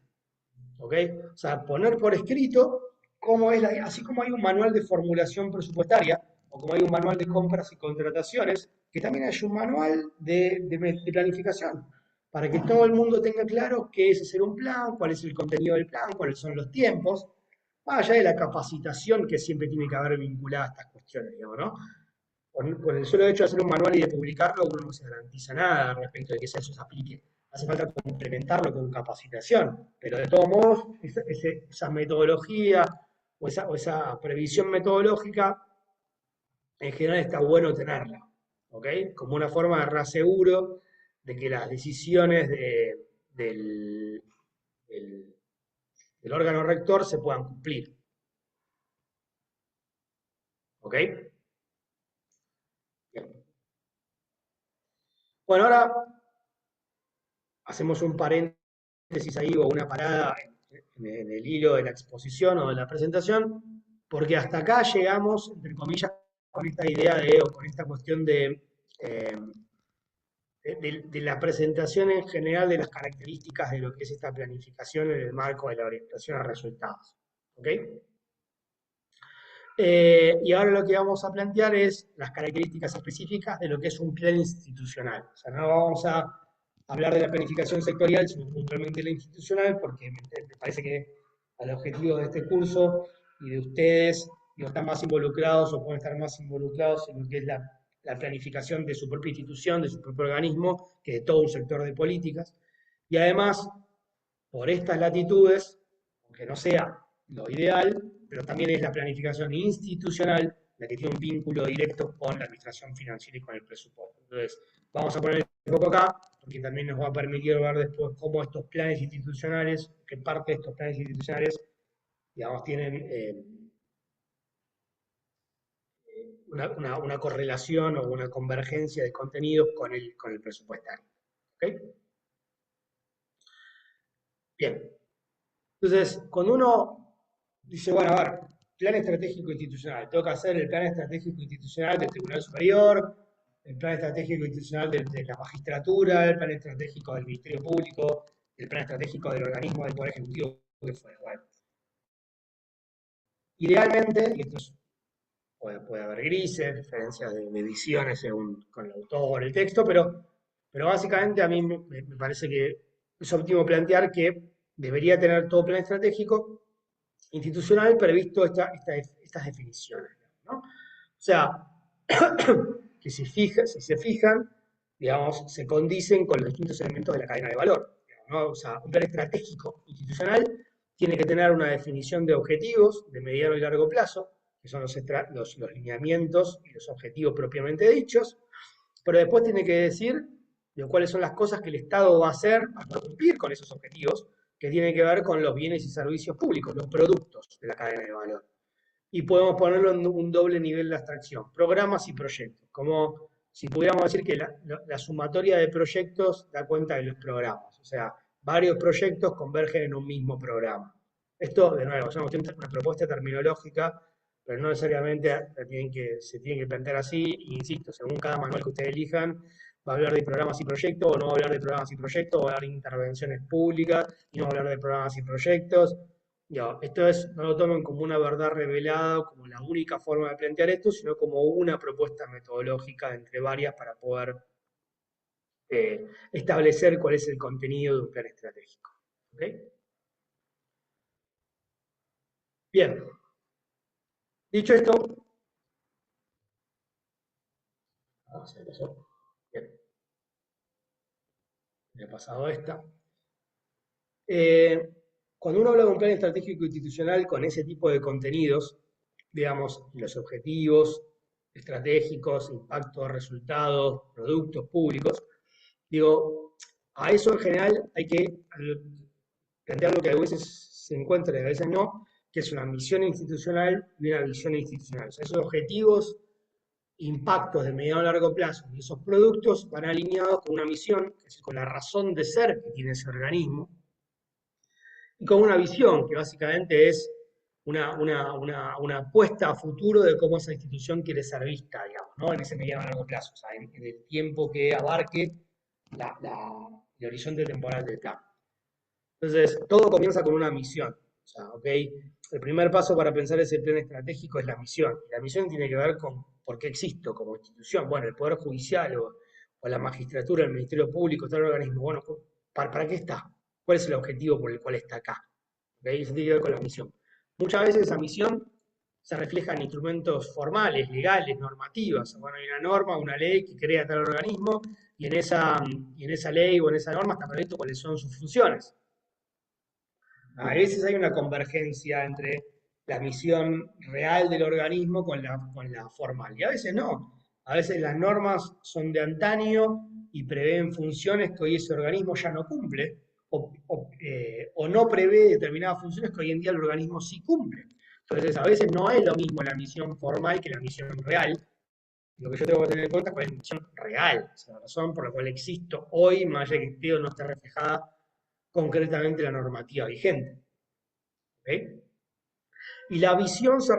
¿Ok? O sea, poner por escrito cómo es así como hay un manual de formulación presupuestaria o como hay un manual de compras y contrataciones, que también hay un manual de planificación, para que todo el mundo tenga claro qué es hacer un plan, cuál es el contenido del plan, cuáles son los tiempos, más allá de la capacitación que siempre tiene que haber vinculada a estas cuestiones, digamos, ¿no? Con el solo hecho de hacer un manual y de publicarlo, uno no se garantiza nada respecto de que eso se aplique. Hace falta complementarlo con capacitación, pero de todos modos, esa metodología o esa previsión metodológica, en general está bueno tenerla, ¿ok? Como una forma de reaseguro de que las decisiones del, del- del órgano rector se puedan cumplir, ¿ok? Bien. Bueno, ahora hacemos un paréntesis ahí o una parada en el hilo de la exposición o de la presentación, porque hasta acá llegamos, entre comillas, con esta idea o con esta cuestión eh, de la presentación en general de las características de lo que es esta planificación en el marco de la orientación a resultados. ¿Ok? Y ahora lo que vamos a plantear es las características específicas de lo que es un plan institucional. O sea, no vamos a hablar de la planificación sectorial, sino puntualmente de la institucional, porque me parece que al objetivo de este curso y de ustedes, digo, están más involucrados o pueden estar más involucrados en lo que es la planificación de su propia institución, de su propio organismo, que de todo un sector de políticas. Y además, por estas latitudes, aunque no sea lo ideal, pero también es la planificación institucional la que tiene un vínculo directo con la administración financiera y con el presupuesto. Entonces, vamos a poner el foco acá, porque también nos va a permitir ver después cómo estos planes institucionales, qué parte de estos planes institucionales, digamos, tienen una correlación o una convergencia de contenidos con el presupuestario. ¿Okay? Bien. Entonces, cuando uno dice, bueno, a ver, plan estratégico institucional, tengo que hacer el plan estratégico institucional del Tribunal Superior, el plan estratégico institucional de la magistratura, el plan estratégico del Ministerio Público, el plan estratégico del organismo del Poder Ejecutivo, que fuera. Bueno, idealmente, y puede haber grises, diferencias de visiones según con el autor, el texto, pero básicamente a mí me parece que es óptimo plantear que debería tener todo plan estratégico institucional previsto estas definiciones, ¿no? O sea, que si se fijan, digamos, se condicen con los distintos elementos de la cadena de valor, digamos, ¿no? O sea, un plan estratégico institucional tiene que tener una definición de objetivos de mediano y largo plazo, que son los lineamientos y los objetivos propiamente dichos, pero después tiene que decir cuáles son las cosas que el Estado va a hacer para cumplir con esos objetivos, que tienen que ver con los bienes y servicios públicos, los productos de la cadena de valor. Y podemos ponerlo en un doble nivel de abstracción, programas y proyectos, como si pudiéramos decir que la sumatoria de proyectos da cuenta de los programas, o sea, varios proyectos convergen en un mismo programa. Esto, de nuevo, es una propuesta terminológica, pero no necesariamente se tiene que plantear así, e insisto, según cada manual que ustedes elijan, va a hablar de programas y proyectos, o no va a hablar de programas y proyectos, o va a hablar de intervenciones públicas, y no va a hablar de programas y proyectos. Esto no lo tomen como una verdad revelada o como la única forma de plantear esto, sino como una propuesta metodológica entre varias para poder establecer cuál es el contenido de un plan estratégico. ¿Ok? Bien, dicho esto, bien, me he pasado esta. Eh, Cuando uno habla de un plan estratégico institucional con ese tipo de contenidos, digamos, los objetivos estratégicos, impactos, resultados, productos públicos, Digo, a eso en general hay que plantear lo que a veces se encuentra y a veces no, que es una misión institucional y una visión institucional. O sea, esos objetivos, impactos de mediano a largo plazo y esos productos van alineados con una misión, es decir, con la razón de ser que tiene ese organismo, y con una visión que básicamente es una apuesta a futuro de cómo esa institución quiere ser vista, digamos, ¿no? En ese mediano a largo plazo, o sea, en el tiempo que abarque el horizonte temporal del plan. Entonces, todo comienza con una misión. O sea, ¿ok? El primer paso para pensar ese plan estratégico es la misión. Y la misión tiene que ver con por qué existo como institución. Bueno, el Poder Judicial o la magistratura, el Ministerio Público, todo el organismo. Bueno, ¿para qué está? ¿Cuál es el objetivo por el cual está acá? ¿Ok? Eso tiene que ver con la misión. Muchas veces esa misión se refleja en instrumentos formales, legales, normativas. Bueno, hay una norma, una ley que crea tal organismo y en esa ley o en esa norma está previsto cuáles son sus funciones. A veces hay una convergencia entre la misión real del organismo con la formal, y a veces no. A veces las normas son de antaño y prevén funciones que hoy ese organismo ya no cumple, o no prevé determinadas funciones que hoy en día el organismo sí cumple. Entonces, a veces no es lo mismo la misión formal que la misión real. Lo que yo tengo que tener en cuenta es cuál es la misión real, o sea, la razón por la cual existo hoy, más allá de que esté o no esté reflejada concretamente en la normativa vigente. ¿Ok? Y la visión se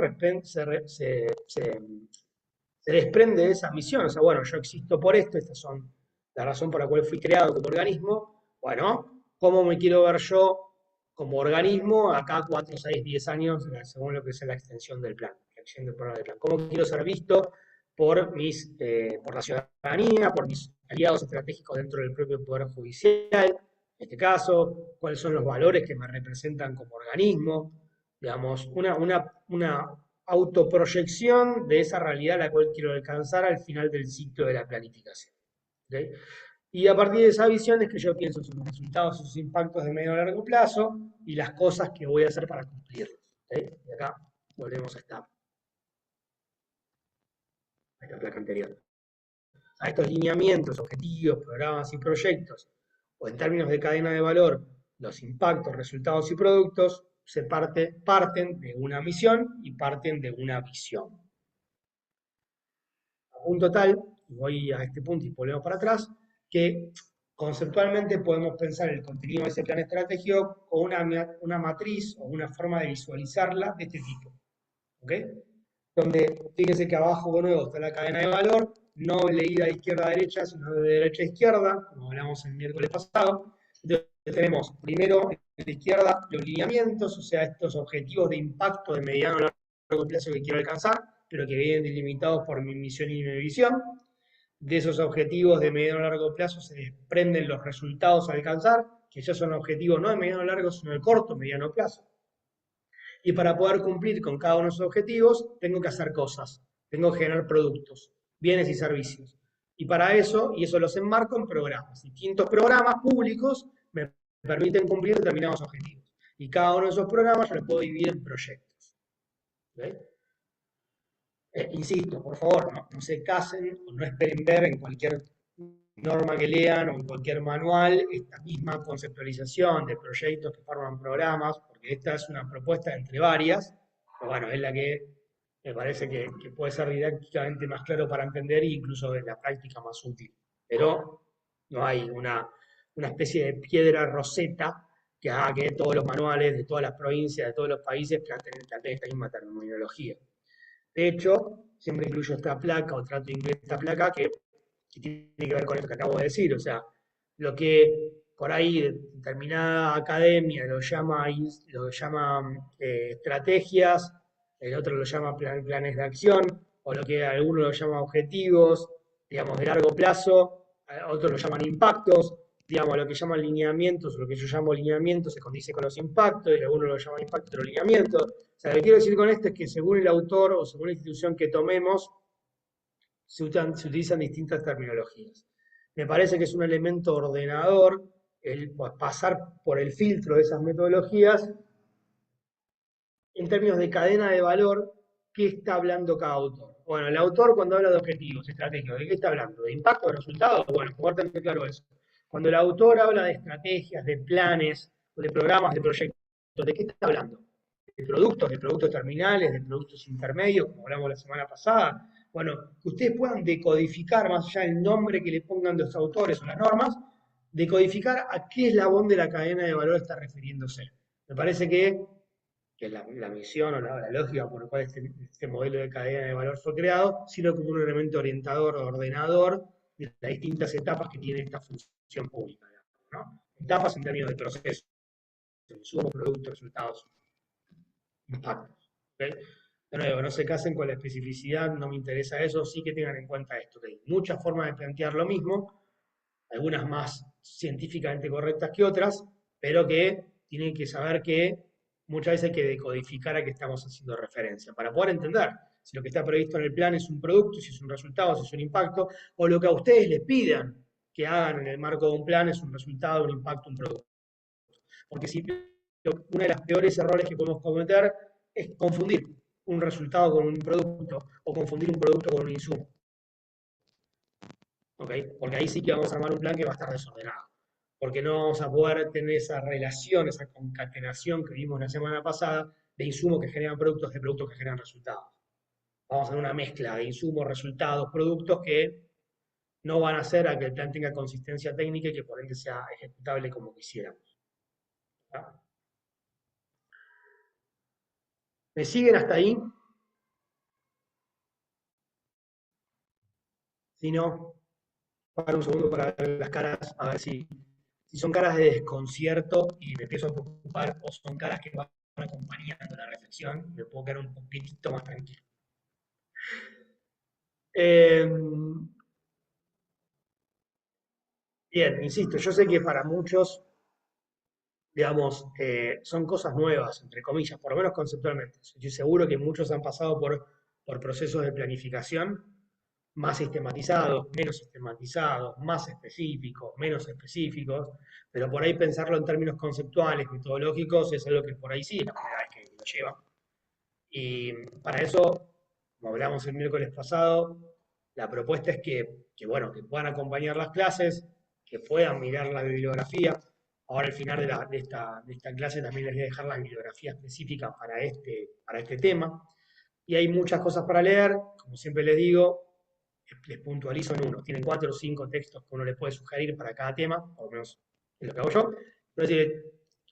desprende de esa misión. O sea, bueno, yo existo por esto, estas son la razón por la cual fui creado como organismo. Bueno, ¿cómo me quiero ver yo como organismo acá 4, 6, 10 años, según lo que sea la extensión del plan, la acción del programa del plan? ¿Cómo quiero ser visto por la ciudadanía, por mis aliados estratégicos dentro del propio Poder Judicial? En este caso, cuáles son los valores que me representan como organismo, digamos, una autoproyección de esa realidad a la cual quiero alcanzar al final del ciclo de la planificación. ¿Ok? Y a partir de esa visión es que yo pienso en sus resultados, sus impactos de medio a largo plazo y las cosas que voy a hacer para cumplirlos. ¿Ok? Y acá volvemos a esta placa anterior. A estos lineamientos, objetivos, programas y proyectos, o en términos de cadena de valor, los impactos, resultados y productos, parten de una misión y parten de una visión. A punto tal, y voy a este punto y volvemos para atrás, que conceptualmente podemos pensar el contenido de ese plan estratégico con una matriz o una forma de visualizarla de este tipo. ¿Ok? Donde fíjense que abajo de nuevo está la cadena de valor, no leída de izquierda a derecha, sino de derecha a izquierda, como hablamos el miércoles pasado. Entonces tenemos primero en la izquierda los lineamientos, o sea, estos objetivos de impacto de mediano a largo plazo que quiero alcanzar, pero que vienen delimitados por mi misión y mi visión. De esos objetivos de mediano a largo plazo se desprenden los resultados a alcanzar, que ya son objetivos no de mediano a largo, sino de corto, mediano plazo. Y para poder cumplir con cada uno de esos objetivos, tengo que hacer cosas, tengo que generar productos, bienes y servicios. Y para eso, y eso los enmarco en programas. Distintos programas públicos me permiten cumplir determinados objetivos. Y cada uno de esos programas yo los puedo dividir en proyectos. ¿Okay? Insisto, por favor, no se casen o no esperen ver en cualquier norma que lean o en cualquier manual esta misma conceptualización de proyectos que forman programas, porque esta es una propuesta entre varias, pero bueno, es la que me parece que puede ser didácticamente más claro para entender e incluso en la práctica más útil. Pero no hay una especie de piedra roseta que haga que todos los manuales de todas las provincias, de todos los países planteen esta misma terminología. De hecho, siempre incluyo esta placa o trato de incluir esta placa que tiene que ver con esto que acabo de decir. O sea, lo que por ahí determinada academia lo llama estrategias, el otro lo llama planes de acción, o lo que alguno lo llama objetivos, digamos, de largo plazo, otros lo llaman impactos, digamos, lo que llaman lineamientos, o lo que yo llamo lineamientos se condice con los impactos, y algunos lo llaman impactos o lineamientos. O sea, lo que quiero decir con esto es que según el autor o según la institución que tomemos, se utilizan distintas terminologías. Me parece que es un elemento ordenador el pasar por el filtro de esas metodologías en términos de cadena de valor, ¿qué está hablando cada autor? Bueno, el autor cuando habla de objetivos estratégicos, ¿de qué está hablando? ¿De impacto, de resultados? Bueno, por tener claro eso. Cuando el autor habla de estrategias, de planes, o de programas, de proyectos, ¿de qué está hablando? De productos terminales, de productos intermedios, como hablamos la semana pasada. Bueno, que ustedes puedan decodificar, más allá del nombre que le pongan los autores o las normas, decodificar a qué eslabón de la cadena de valor está refiriéndose. Me parece que la misión o la lógica por la cual este modelo de cadena de valor fue creado sirve como un elemento orientador, ordenador de las distintas etapas que tiene esta función pública, digamos, ¿no? Etapas en términos de proceso, insumo, productos, resultados, impactos. ¿Okay? De nuevo, no se casen con la especificidad, no me interesa eso, sí que tengan en cuenta esto, que hay muchas formas de plantear lo mismo, algunas más científicamente correctas que otras, pero que tienen que saber que muchas veces hay que decodificar a qué estamos haciendo referencia, para poder entender si lo que está previsto en el plan es un producto, si es un resultado, si es un impacto, o lo que a ustedes les pidan que hagan en el marco de un plan es un resultado, un impacto, un producto. Porque si uno de los peores errores que podemos cometer es confundir un resultado con un producto o confundir un producto con un insumo. ¿Okay? Porque ahí sí que vamos a armar un plan que va a estar desordenado. Porque no vamos a poder tener esa relación, esa concatenación que vimos la semana pasada de insumos que generan productos, de productos que generan resultados. Vamos a tener una mezcla de insumos, resultados, productos que no van a hacer a que el plan tenga consistencia técnica y que por ende sea ejecutable como quisiéramos. ¿Tá? ¿Me siguen hasta ahí? Si no, para un segundo para ver las caras, a ver si son caras de desconcierto y me empiezo a preocupar, o son caras que van acompañando la reflexión y me puedo quedar un poquitito más tranquilo. Eh, bien, insisto, yo sé que para muchos, digamos, son cosas nuevas, entre comillas, por lo menos conceptualmente. Estoy seguro que muchos han pasado por procesos de planificación más sistematizados, más específicos, menos específicos, pero por ahí pensarlo en términos conceptuales, metodológicos, es algo que por ahí sí es la primera vez que lo lleva. Y para eso, como hablamos el miércoles pasado, la propuesta es bueno, que puedan acompañar las clases, que puedan mirar la bibliografía. Ahora al final de esta clase también les voy a dejar la bibliografía específica para este tema. Y hay muchas cosas para leer, como siempre les digo, les puntualizo en uno. Tienen 4 o 5 textos que uno les puede sugerir para cada tema, por lo menos es lo que hago yo. Pero decir,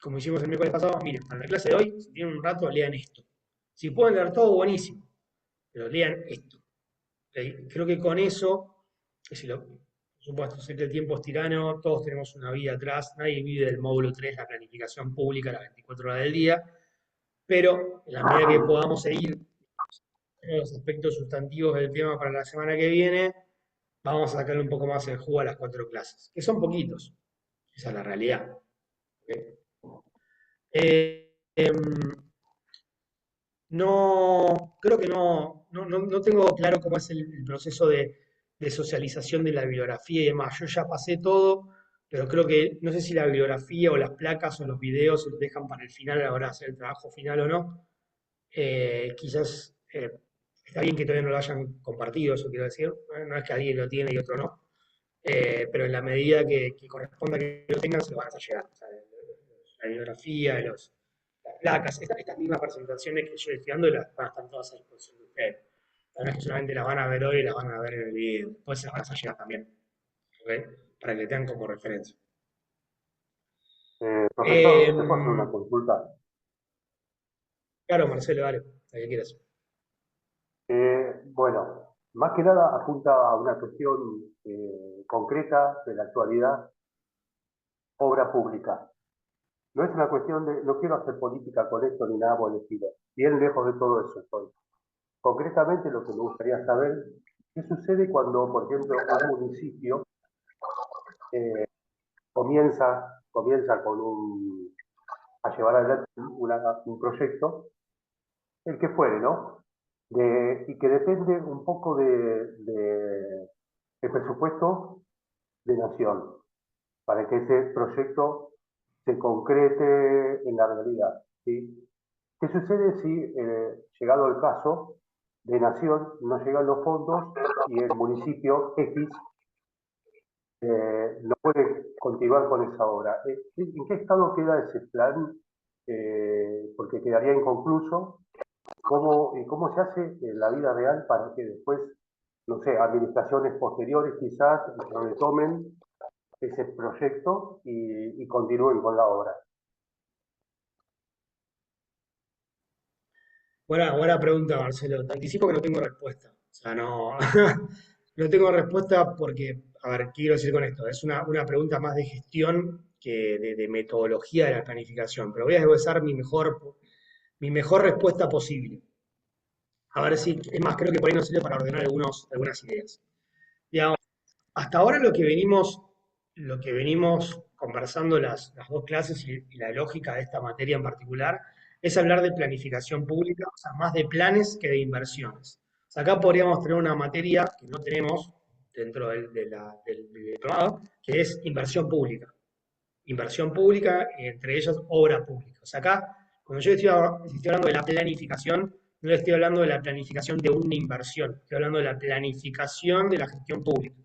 como hicimos el miércoles pasado, miren, para la clase de hoy, si tienen un rato, lean esto. Si pueden leer todo, buenísimo, pero lean esto. ¿Okay? Creo que con eso, por supuesto, sé que el tiempo es tirano, todos tenemos una vida atrás, nadie vive del módulo 3, la planificación pública, las 24 horas del día, pero en la medida que podamos seguir los aspectos sustantivos del tema para la semana que viene, vamos a sacarle un poco más el jugo a las 4 clases, que son poquitos, esa es la realidad. ¿Okay? No, creo que no tengo claro cómo es el proceso de socialización de la bibliografía y demás. Yo ya pasé todo, pero creo que no sé si la bibliografía o las placas o los videos se los dejan para el final a la hora de hacer el trabajo final o no. Quizás está bien que todavía no lo hayan compartido, eso quiero decir. No es que alguien lo tiene y otro no. Pero en la medida que corresponda que lo tengan, se lo van a hacer llegar. O sea, la bibliografía, las placas, estas mismas presentaciones que yo estoy dando las van a estar todas a disposición de ustedes. No es que solamente las van a ver hoy y las van a ver en el video. Después se las van a hacer llegar también. ¿Okay? Para que tengan como referencia. Profesor, ¿te puedo hacer una consulta? Claro, Marcelo, dale, la que quieras. Bueno, más que nada apunta a una cuestión concreta de la actualidad, obra pública. No es una cuestión de, no quiero hacer política con esto ni nada por el estilo. Bien lejos de todo eso estoy. Concretamente lo que me gustaría saber, ¿qué sucede cuando, por ejemplo, un municipio comienza a llevar adelante un proyecto, el que fuere, ¿no? Y que depende un poco de presupuesto de nación, para que ese proyecto se concrete en la realidad, ¿sí? ¿Qué sucede si, llegado el caso, de nación no llegan los fondos y el municipio X no puede continuar con esa obra. ¿En qué estado queda ese plan? Porque quedaría inconcluso. ¿Cómo se hace en la vida real para que después, no sé, administraciones posteriores quizás retomen ese proyecto y continúen con la obra? Buena pregunta, Marcelo. Te anticipo que no tengo respuesta. O sea, no, no tengo respuesta porque, a ver, ¿qué quiero decir con esto? Es una pregunta más de gestión que de metodología de la planificación. Pero voy a esbozar mi mejor respuesta posible. A ver si, es más, creo que por ahí nos sirve para ordenar algunas ideas. Digamos, hasta ahora lo que venimos conversando las dos clases y la lógica de esta materia en particular es hablar de planificación pública, o sea, más de planes que de inversiones. O sea, acá podríamos tener una materia que no tenemos dentro del diplomado, que es inversión pública. Inversión pública, entre ellas obra pública. O sea, acá, cuando yo estoy hablando de la planificación, no le estoy hablando de la planificación de una inversión, estoy hablando de la planificación de la gestión pública.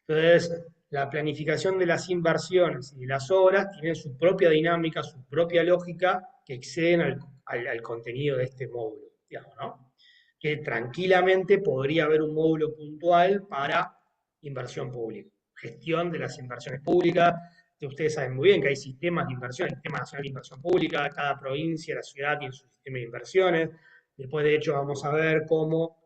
Entonces, la planificación de las inversiones y de las obras tienen su propia dinámica, su propia lógica, que exceden al contenido de este módulo, digamos, ¿no? Que tranquilamente podría haber un módulo puntual para inversión pública, gestión de las inversiones públicas. Ustedes saben muy bien que hay sistemas de inversión, el Sistema Nacional de Inversión Pública, cada provincia, la ciudad tiene su sistema de inversiones. Después, de hecho, vamos a ver cómo,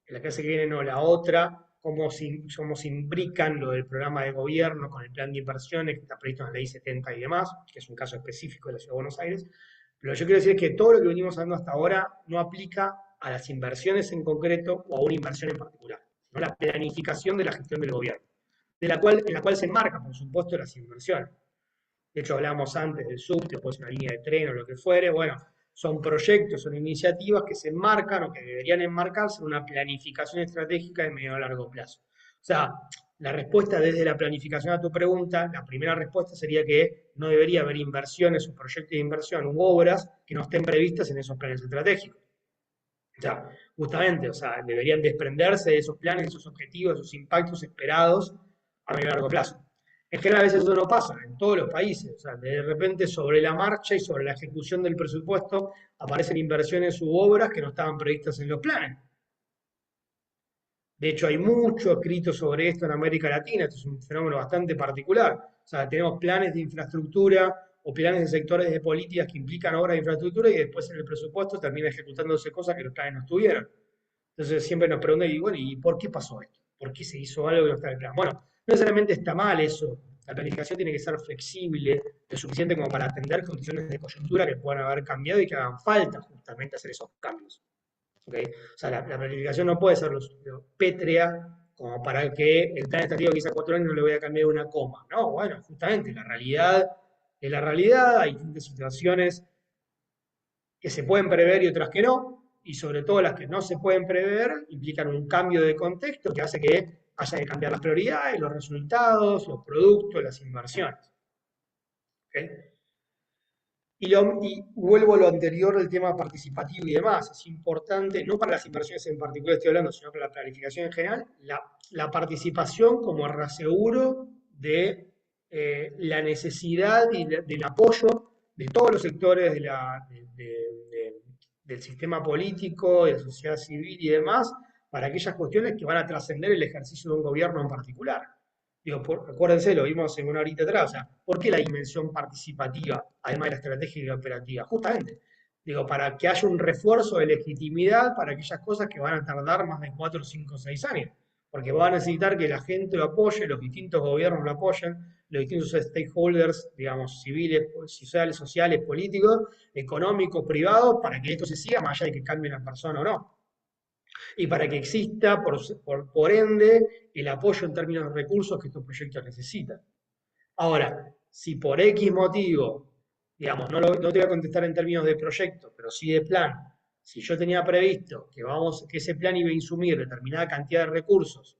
en la clase que viene, no la otra, cómo se imbrican lo del programa de gobierno con el plan de inversiones que está previsto en la ley 70 y demás, que es un caso específico de la Ciudad de Buenos Aires. Pero yo quiero decir que todo lo que venimos hablando hasta ahora no aplica a las inversiones en concreto o a una inversión en particular, sino a la planificación de la gestión del gobierno, en la cual se enmarcan, por supuesto, las inversiones. De hecho, hablábamos antes del subte, pues una línea de tren o lo que fuere. Bueno, son proyectos, son iniciativas que se enmarcan o que deberían enmarcarse en una planificación estratégica de medio a largo plazo. O sea, la respuesta desde la planificación a tu pregunta, la primera respuesta sería que no debería haber inversiones o proyectos de inversión u obras que no estén previstas en esos planes estratégicos. O sea, justamente, o sea, deberían desprenderse de esos planes, de esos objetivos, de esos impactos esperados a medio y largo plazo. En general, a veces eso no pasa en todos los países. O sea, de repente, sobre la marcha y sobre la ejecución del presupuesto, aparecen inversiones u obras que no estaban previstas en los planes. De hecho, hay mucho escrito sobre esto en América Latina. Esto es un fenómeno bastante particular. O sea, tenemos planes de infraestructura o planes de sectores de políticas que implican obras de infraestructura y después en el presupuesto termina ejecutándose cosas que los planes no estuvieron. Entonces siempre nos preguntan, y bueno, ¿y por qué pasó esto? ¿Por qué se hizo algo que no está en el plan? Bueno, no necesariamente está mal eso. La planificación tiene que ser flexible, lo suficiente como para atender condiciones de coyuntura que puedan haber cambiado y que hagan falta justamente hacer esos cambios. ¿Okay? O sea, la planificación no puede ser lo pétrea como para que el plan estratégico que hice 4 años no le voy a cambiar una coma. No, bueno, justamente la realidad es la realidad, hay distintas situaciones que se pueden prever y otras que no, y sobre todo las que no se pueden prever implican un cambio de contexto que hace que haya que cambiar las prioridades, los resultados, los productos, las inversiones. ¿Okay? Y vuelvo a lo anterior del tema participativo y demás. Es importante, no para las inversiones en particular estoy hablando, sino para la planificación en general, la participación como reaseguro de la necesidad y del apoyo de todos los sectores del sistema político, de la sociedad civil y demás, para aquellas cuestiones que van a trascender el ejercicio de un gobierno en particular. Digo, acuérdense, lo vimos en una horita atrás, o sea, ¿por qué la dimensión participativa, además de la estratégica y la operativa? Justamente, digo, para que haya un refuerzo de legitimidad para aquellas cosas que van a tardar más de 4, 5, 6 años, porque va a necesitar que la gente lo apoye, los distintos gobiernos lo apoyen, los distintos stakeholders, digamos, civiles, sociales, políticos, económicos, privados, para que esto se siga, más allá de que cambie una persona o no y para que exista, por ende, el apoyo en términos de recursos que estos proyectos necesitan. Ahora, si por X motivo, digamos, no te voy a contestar en términos de proyecto, pero sí de plan, si yo tenía previsto que ese plan iba a insumir determinada cantidad de recursos,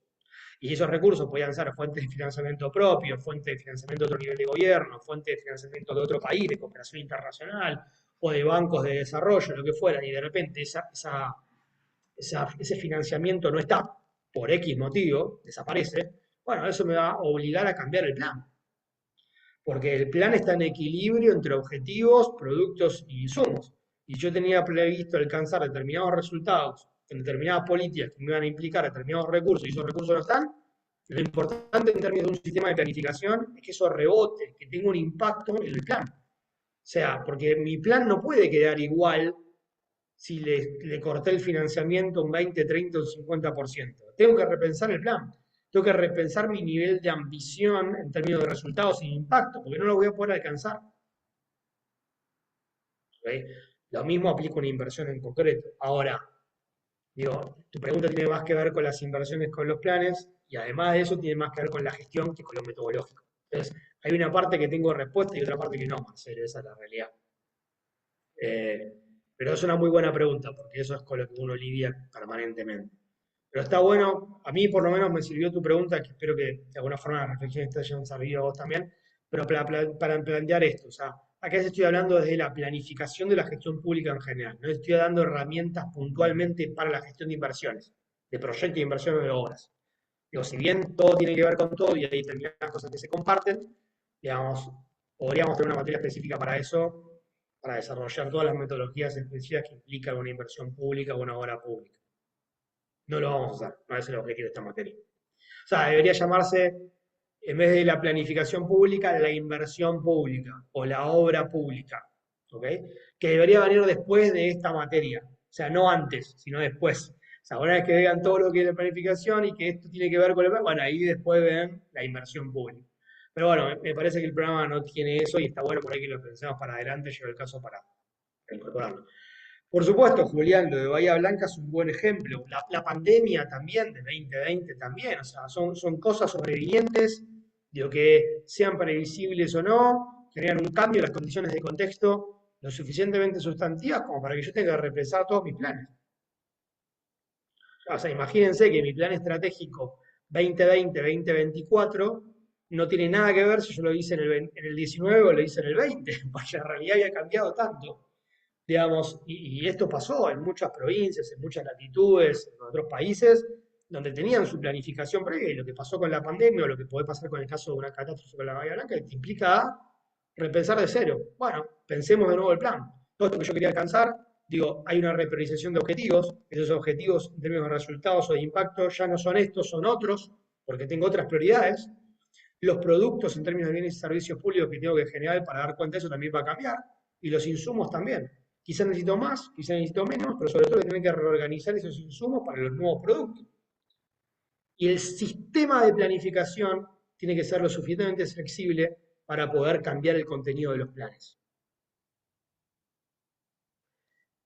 y esos recursos podían ser fuentes de financiamiento propio, fuentes de financiamiento de otro nivel de gobierno, fuentes de financiamiento de otro país, de cooperación internacional, o de bancos de desarrollo, lo que fuera, y de repente ese financiamiento no está por X motivo, desaparece, Bueno, eso me va a obligar a cambiar el plan, porque el plan está en equilibrio entre objetivos, productos y insumos. Y yo tenía previsto alcanzar determinados resultados en determinadas políticas que me iban a implicar determinados recursos y esos recursos no están. Lo importante en términos de un sistema de planificación es que eso rebote, que tenga un impacto en el plan. O sea, porque mi plan no puede quedar igual si le corté el financiamiento un 20, 30 o un 50%. Tengo que repensar el plan. Tengo que repensar mi nivel de ambición en términos de resultados y impacto, porque no lo voy a poder alcanzar. ¿Okay? Lo mismo aplica una inversión en concreto. Ahora, digo, tu pregunta tiene más que ver con las inversiones con los planes y además de eso tiene más que ver con la gestión que con lo metodológico. Entonces, hay una parte que tengo respuesta y otra parte que no, Marcelo, esa es la realidad. Eh, pero es una muy buena pregunta, porque eso es con lo que uno lidia permanentemente. Pero está bueno, a mí por lo menos me sirvió tu pregunta, que espero que de alguna forma las reflexiones te hayan servido a vos también, pero para plantear esto, o sea, acá estoy hablando desde la planificación de la gestión pública en general, no estoy dando herramientas puntualmente para la gestión de inversiones, de proyectos de inversión o de obras. Digo, si bien todo tiene que ver con todo y hay determinadas cosas que se comparten, digamos, podríamos tener una materia específica para eso, para desarrollar todas las metodologías específicas que implican una inversión pública o una obra pública. No lo vamos a hacer, no es el objetivo de esta materia. O sea, debería llamarse, en vez de la planificación pública, la inversión pública o la obra pública, ¿ok? Que debería venir después de esta materia, o sea, no antes, sino después. O sea, una vez que vean todo lo que es la planificación y que esto tiene que ver con el... Bueno, ahí después ven la inversión pública. Pero bueno, me parece que el programa no tiene eso y está bueno por ahí que lo pensemos para adelante, lleva el caso para incorporarlo. Por supuesto, Julián, lo de Bahía Blanca es un buen ejemplo. La pandemia también, de 2020 también, o sea, son cosas sobrevivientes, digo que sean previsibles o no, generan un cambio en las condiciones de contexto lo suficientemente sustantivas como para que yo tenga que repensar todos mis planes. O sea, imagínense que mi plan estratégico 2020-2024 no tiene nada que ver si yo lo hice en el 19 o lo hice en el 20, porque la realidad había cambiado tanto. Digamos, y esto pasó en muchas provincias, en muchas latitudes, en otros países, donde tenían su planificación previa, y lo que pasó con la pandemia, o lo que puede pasar con el caso de una catástrofe con la Bahía Blanca, te implica repensar de cero. Bueno, pensemos de nuevo el plan. Todo esto que yo quería alcanzar, digo, hay una repriorización de objetivos, esos objetivos en términos de resultados o de impacto ya no son estos, son otros, porque tengo otras prioridades. Los productos en términos de bienes y servicios públicos que tengo que generar para dar cuenta de eso también va a cambiar, y los insumos también. Quizás necesito más, quizás necesito menos, pero sobre todo que tener que reorganizar esos insumos para los nuevos productos. Y el sistema de planificación tiene que ser lo suficientemente flexible para poder cambiar el contenido de los planes.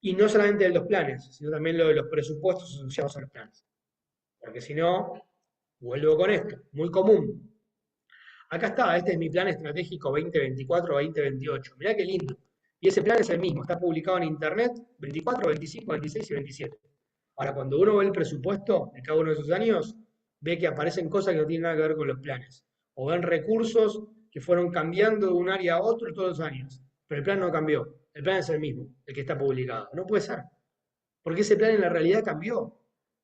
Y no solamente de los planes, sino también lo de los presupuestos asociados a los planes. Porque si no, vuelvo con esto, muy común. Acá está, este es mi plan estratégico 2024-2028. Mirá qué lindo. Y ese plan es el mismo, está publicado en internet 24, 25, 26 y 27. Ahora, cuando uno ve el presupuesto de cada uno de esos años, ve que aparecen cosas que no tienen nada que ver con los planes. O ven recursos que fueron cambiando de un área a otro todos los años. Pero el plan no cambió. El plan es el mismo, el que está publicado. No puede ser. Porque ese plan en la realidad cambió.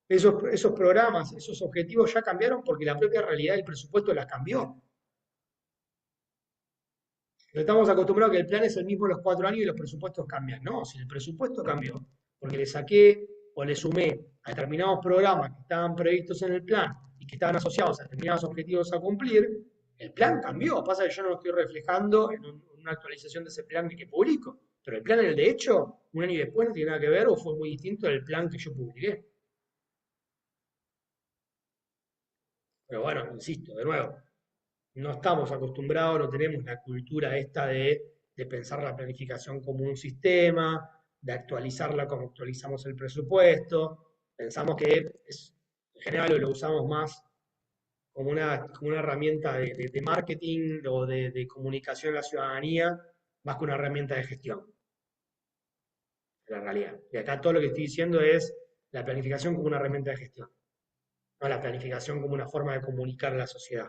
Esos programas, esos objetivos ya cambiaron porque la propia realidad del presupuesto las cambió. Estamos acostumbrados a que el plan es el mismo los 4 años y los presupuestos cambian. No, si el presupuesto cambió, porque le saqué o le sumé a determinados programas que estaban previstos en el plan y que estaban asociados a determinados objetivos a cumplir, el plan cambió. Pasa que yo no lo estoy reflejando en una actualización de ese plan que publico. Pero el plan en el de hecho, un año después, no tiene nada que ver o fue muy distinto del plan que yo publiqué. Pero bueno, insisto, de nuevo, no estamos acostumbrados, no tenemos la cultura esta de pensar la planificación como un sistema, de actualizarla como actualizamos el presupuesto. Pensamos que en general lo usamos más como una herramienta de marketing o de comunicación a la ciudadanía, más que una herramienta de gestión, en la realidad. Y acá todo lo que estoy diciendo es la planificación como una herramienta de gestión, no la planificación como una forma de comunicar a la sociedad.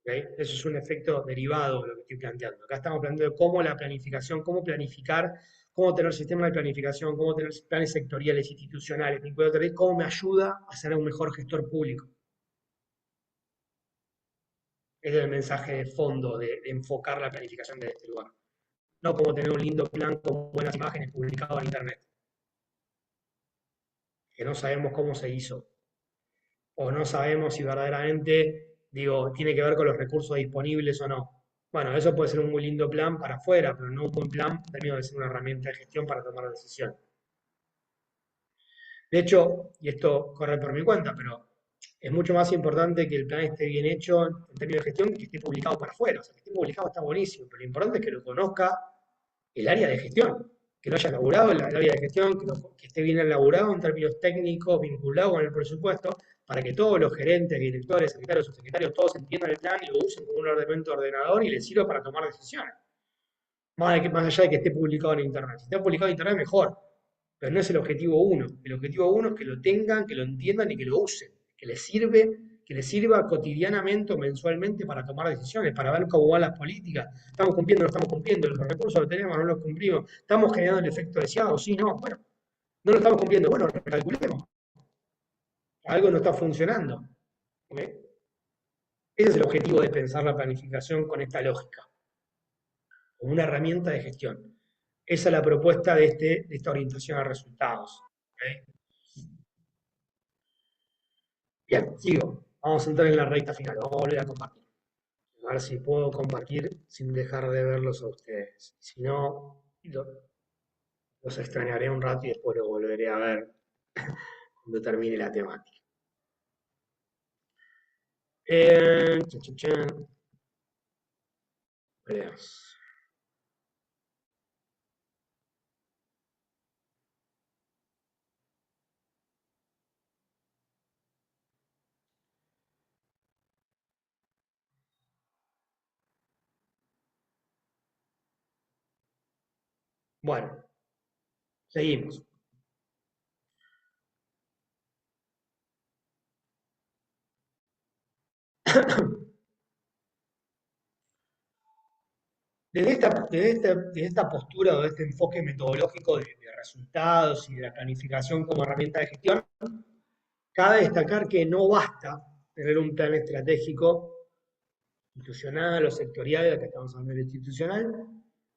¿Okay? Eso es un efecto derivado de lo que estoy planteando. Acá estamos planteando de cómo la planificación, cómo planificar, cómo tener sistemas de planificación, cómo tener planes sectoriales, institucionales, cómo me ayuda a ser un mejor gestor público. Ese es el mensaje de fondo de enfocar la planificación de este lugar. No como tener un lindo plan con buenas imágenes publicado en internet, que no sabemos cómo se hizo, o no sabemos si verdaderamente, digo, tiene que ver con los recursos disponibles o no. Bueno, eso puede ser un muy lindo plan para afuera, pero no un buen plan en términos de ser una herramienta de gestión para tomar decisiones. De hecho, y esto corre por mi cuenta, pero es mucho más importante que el plan esté bien hecho en términos de gestión que esté publicado para afuera. O sea, que esté publicado está buenísimo, pero lo importante es que lo conozca el área de gestión, que lo haya elaborado el área de gestión, que esté bien elaborado en términos técnicos, vinculado con el presupuesto, para que todos los gerentes, directores, secretarios, subsecretarios, todos entiendan el plan y lo usen como un elemento ordenador y les sirva para tomar decisiones. Más allá de que esté publicado en Internet. Si está publicado en Internet, mejor. Pero no es el objetivo uno. El objetivo uno es que lo tengan, que lo entiendan y que lo usen. Que les sirva cotidianamente o mensualmente para tomar decisiones, para ver cómo van las políticas. ¿Estamos cumpliendo o no estamos cumpliendo? ¿Los recursos los tenemos o no los cumplimos? ¿Estamos generando el efecto deseado? Sí, no. Bueno, no lo estamos cumpliendo. Bueno, recalculemos. Algo no está funcionando. ¿Ok? Ese es el objetivo de pensar la planificación con esta lógica, como una herramienta de gestión. Esa es la propuesta de esta orientación a resultados. ¿Ok? Bien, sigo. Vamos a entrar en la recta final. Vamos a volver a compartir. A ver si puedo compartir sin dejar de verlos a ustedes. Si no, los extrañaré un rato y después los volveré a ver cuando termine la temática. Chan, chan, chan. Veamos. Bueno, seguimos. Desde esta postura o de este enfoque metodológico de resultados y de la planificación como herramienta de gestión, cabe destacar que no basta tener un plan estratégico institucional o sectorial, ya que estamos hablando de institucional,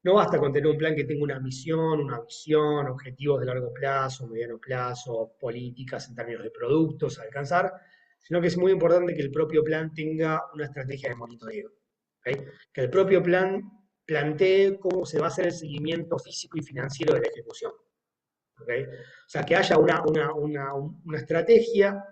no basta con tener un plan que tenga una misión, una visión, objetivos de largo plazo, mediano plazo, políticas en términos de productos a alcanzar, sino que es muy importante que el propio plan tenga una estrategia de monitoreo. ¿Okay? Que el propio plan plantee cómo se va a hacer el seguimiento físico y financiero de la ejecución. ¿Okay? O sea, que haya una estrategia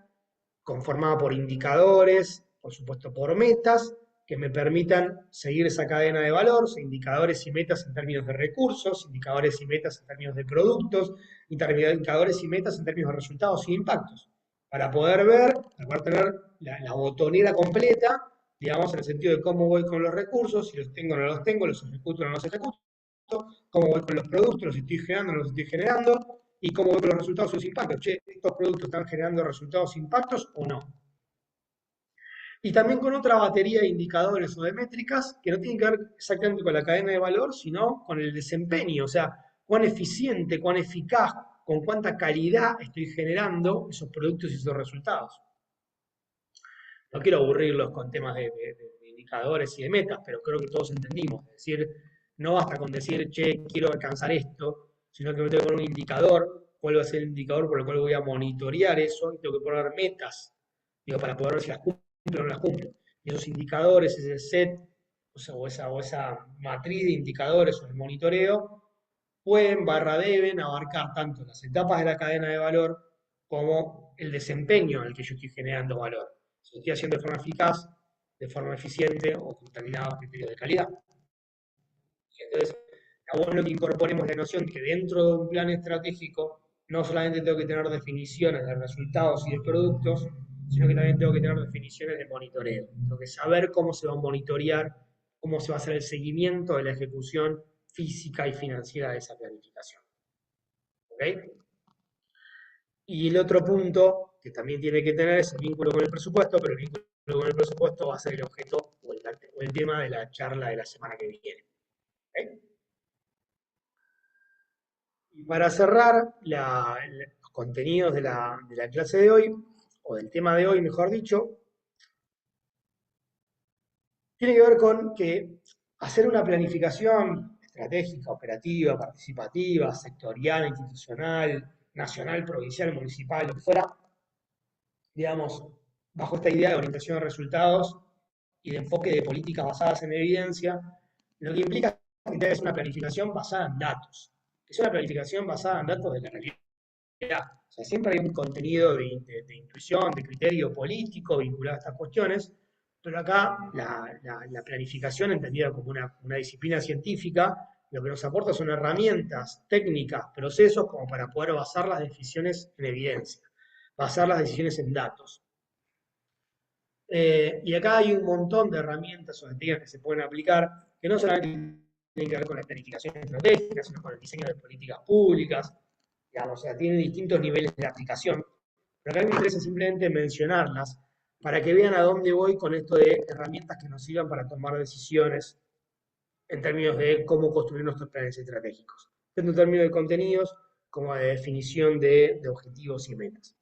conformada por indicadores, por supuesto por metas, que me permitan seguir esa cadena de valor, indicadores y metas en términos de recursos, indicadores y metas en términos de productos, indicadores y metas en términos de resultados y impactos, para poder tener la botonera completa, digamos, en el sentido de cómo voy con los recursos, si los tengo o no los tengo, los ejecuto o no los ejecuto, cómo voy con los productos, los estoy generando o no los estoy generando, y cómo voy con los resultados y los impactos. Che, ¿estos productos están generando resultados e impactos o no? Y también con otra batería de indicadores o de métricas que no tienen que ver exactamente con la cadena de valor, sino con el desempeño, o sea, cuán eficiente, cuán eficaz, con cuánta calidad estoy generando esos productos y esos resultados. No quiero aburrirlos con temas de indicadores y de metas, pero creo que todos entendimos. Es decir, no basta con decir, che, quiero alcanzar esto, sino que me tengo que poner un indicador, cuál va a ser el indicador por el cual voy a monitorear eso, y tengo que poner metas, digo, para poder ver si las cumplo o no las cumplo. Y esos indicadores, ese set, o esa matriz de indicadores o el monitoreo, pueden barra deben abarcar tanto las etapas de la cadena de valor como el desempeño en el que yo estoy generando valor. Si lo estoy haciendo de forma eficaz, de forma eficiente o con determinados criterios de calidad. Y entonces, está bueno que incorporemos la noción que dentro de un plan estratégico no solamente tengo que tener definiciones de resultados y de productos, sino que también tengo que tener definiciones de monitoreo. Tengo que saber cómo se va a monitorear, cómo se va a hacer el seguimiento de la ejecución física y financiera de esa planificación. ¿Ok? Y el otro punto que también tiene que tener es el vínculo con el presupuesto, pero el vínculo con el presupuesto va a ser el objeto o el tema de la charla de la semana que viene. ¿Ok? Y para cerrar los contenidos de la clase de hoy, o del tema de hoy, mejor dicho, tiene que ver con que hacer una planificación estratégica, operativa, participativa, sectorial, institucional, nacional, provincial, municipal, lo que fuera, digamos, bajo esta idea de orientación de resultados y de enfoque de políticas basadas en evidencia, lo que implica que es una planificación basada en datos. Es una planificación basada en datos de la realidad. O sea, siempre hay un contenido de intuición, de criterio político vinculado a estas cuestiones, pero acá la planificación, entendida como una disciplina científica, lo que nos aporta son herramientas, técnicas, procesos como para poder basar las decisiones en evidencia, basar las decisiones en datos. Y acá hay un montón de herramientas o de técnicas que se pueden aplicar, que no solamente tienen que ver con la planificación estratégica, sino con el diseño de políticas públicas, digamos, o sea, tienen distintos niveles de aplicación. Pero acá me interesa simplemente mencionarlas para que vean a dónde voy con esto de herramientas que nos sirvan para tomar decisiones en términos de cómo construir nuestros planes estratégicos, tanto en términos de contenidos como de definición de objetivos y metas.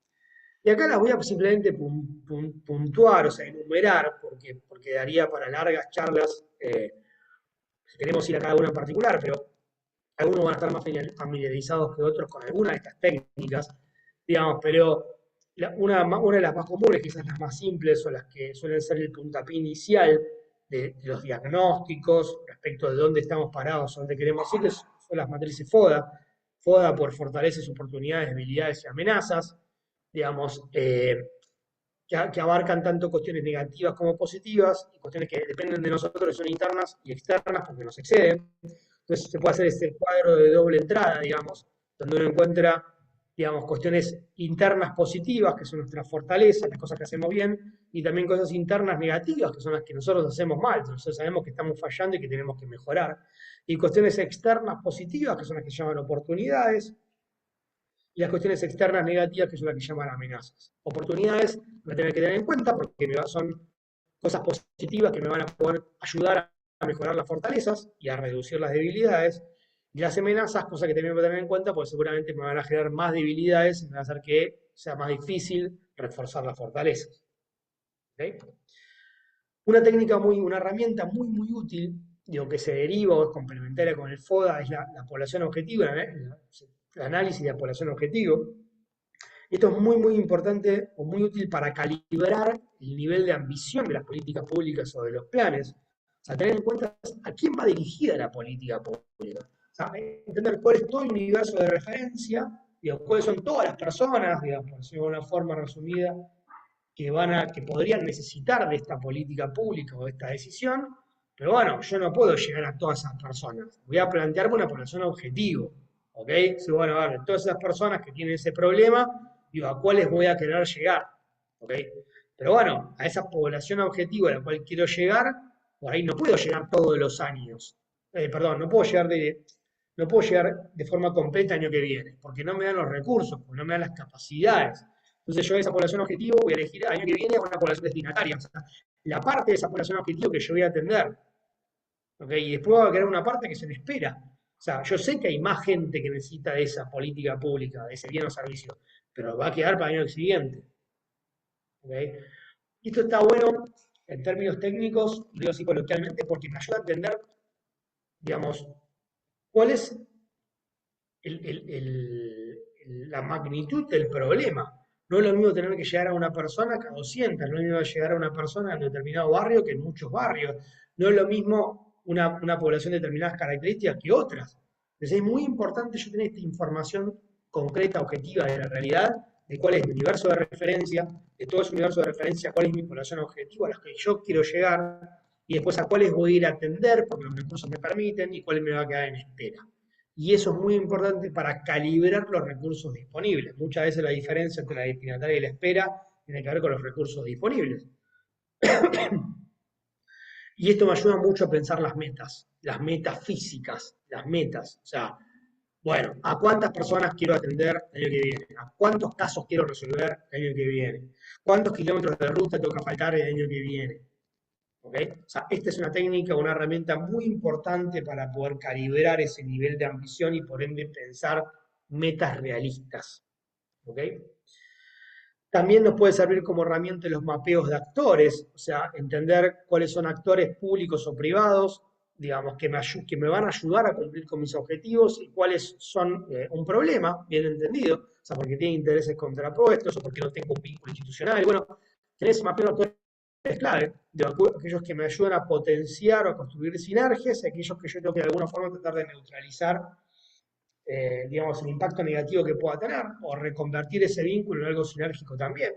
Y acá las voy a simplemente puntuar, o sea, enumerar, porque daría para largas charlas, si queremos ir a cada una en particular, pero algunos van a estar más familiarizados que otros con alguna de estas técnicas, digamos, pero una de las más comunes, quizás las más simples, o las que suelen ser el puntapié inicial de los diagnósticos respecto de dónde estamos parados o dónde queremos ir, son las matrices FODA. FODA por fortalezas, oportunidades, debilidades y amenazas, digamos, que abarcan tanto cuestiones negativas como positivas, y cuestiones que dependen de nosotros, que son internas y externas porque nos exceden. Entonces se puede hacer este cuadro de doble entrada, digamos, donde uno encuentra, digamos, cuestiones internas positivas, que son nuestras fortalezas, las cosas que hacemos bien, y también cosas internas negativas, que son las que nosotros hacemos mal, nosotros sabemos que estamos fallando y que tenemos que mejorar. Y cuestiones externas positivas, que son las que se llaman oportunidades, y las cuestiones externas negativas, que son las que llaman amenazas. Oportunidades voy a tener que tener en cuenta porque son cosas positivas que me van a poder ayudar a mejorar las fortalezas y a reducir las debilidades. Y las amenazas, cosas que también voy a tener en cuenta, porque seguramente me van a generar más debilidades y me va a hacer que sea más difícil reforzar las fortalezas. ¿Okay? Una herramienta muy útil, digo, que se deriva o es complementaria con el FODA, es la población objetiva, el análisis de la población objetivo. Esto es muy importante o muy útil para calibrar el nivel de ambición de las políticas públicas o de los planes. O sea, tener en cuenta a quién va dirigida la política pública. O sea, entender cuál es todo el universo de referencia, digo, cuáles son todas las personas, digamos, por decirlo de una forma resumida, que podrían necesitar de esta política pública o de esta decisión, pero bueno, yo no puedo llegar a todas esas personas. Voy a plantearme una población objetivo, ¿ok? Si, bueno, a ver, todas esas personas que tienen ese problema, digo, ¿a cuáles voy a querer llegar? ¿Ok? Pero bueno, a esa población objetivo a la cual quiero llegar, por ahí no puedo llegar todos los años. Perdón, no puedo llegar de forma completa el año que viene, porque no me dan los recursos, porque no me dan las capacidades. Entonces yo de esa población objetivo voy a elegir el año que viene a una población destinataria, o sea, la parte de esa población objetivo que yo voy a atender. ¿Okay? Y después va a quedar una parte que se me espera. O sea, yo sé que hay más gente que necesita de esa política pública, de ese bien o servicio, pero va a quedar para el año siguiente. ¿Okay? Y esto está bueno en términos técnicos, digo así coloquialmente, porque me ayuda a entender, digamos, cuál es la magnitud del problema. No es lo mismo tener que llegar a una persona que a 200, no es lo mismo llegar a una persona en determinado barrio que en muchos barrios, no es lo mismo una población de determinadas características que otras. Entonces es muy importante yo tener esta información concreta, objetiva de la realidad, de cuál es mi universo de referencia, de todo ese universo de referencia, cuál es mi población objetiva a las que yo quiero llegar, y después a cuáles voy a ir a atender porque los recursos me permiten y cuáles me va a quedar en espera. Y eso es muy importante para calibrar los recursos disponibles. Muchas veces la diferencia entre la destinataria y la espera tiene que ver con los recursos disponibles. Y esto me ayuda mucho a pensar las metas físicas, las metas. O sea, bueno, ¿a cuántas personas quiero atender el año que viene? ¿A cuántos casos quiero resolver el año que viene? ¿Cuántos kilómetros de ruta tengo que faltar el año que viene? ¿Okay? O sea, esta es una técnica, una herramienta muy importante para poder calibrar ese nivel de ambición y por ende pensar metas realistas. ¿Okay? También nos puede servir como herramienta los mapeos de actores, o sea, entender cuáles son actores públicos o privados, digamos, que me van a ayudar a cumplir con mis objetivos y cuáles son un problema, bien entendido, o sea, porque tienen intereses contrapuestos o porque no tengo un vínculo institucional. Bueno, tener ese mapeo de actores es clave, aquellos que me ayudan a potenciar o a construir sinergias, y aquellos que yo tengo que de alguna forma tratar de neutralizar digamos, el impacto negativo que pueda tener, o reconvertir ese vínculo en algo sinérgico también.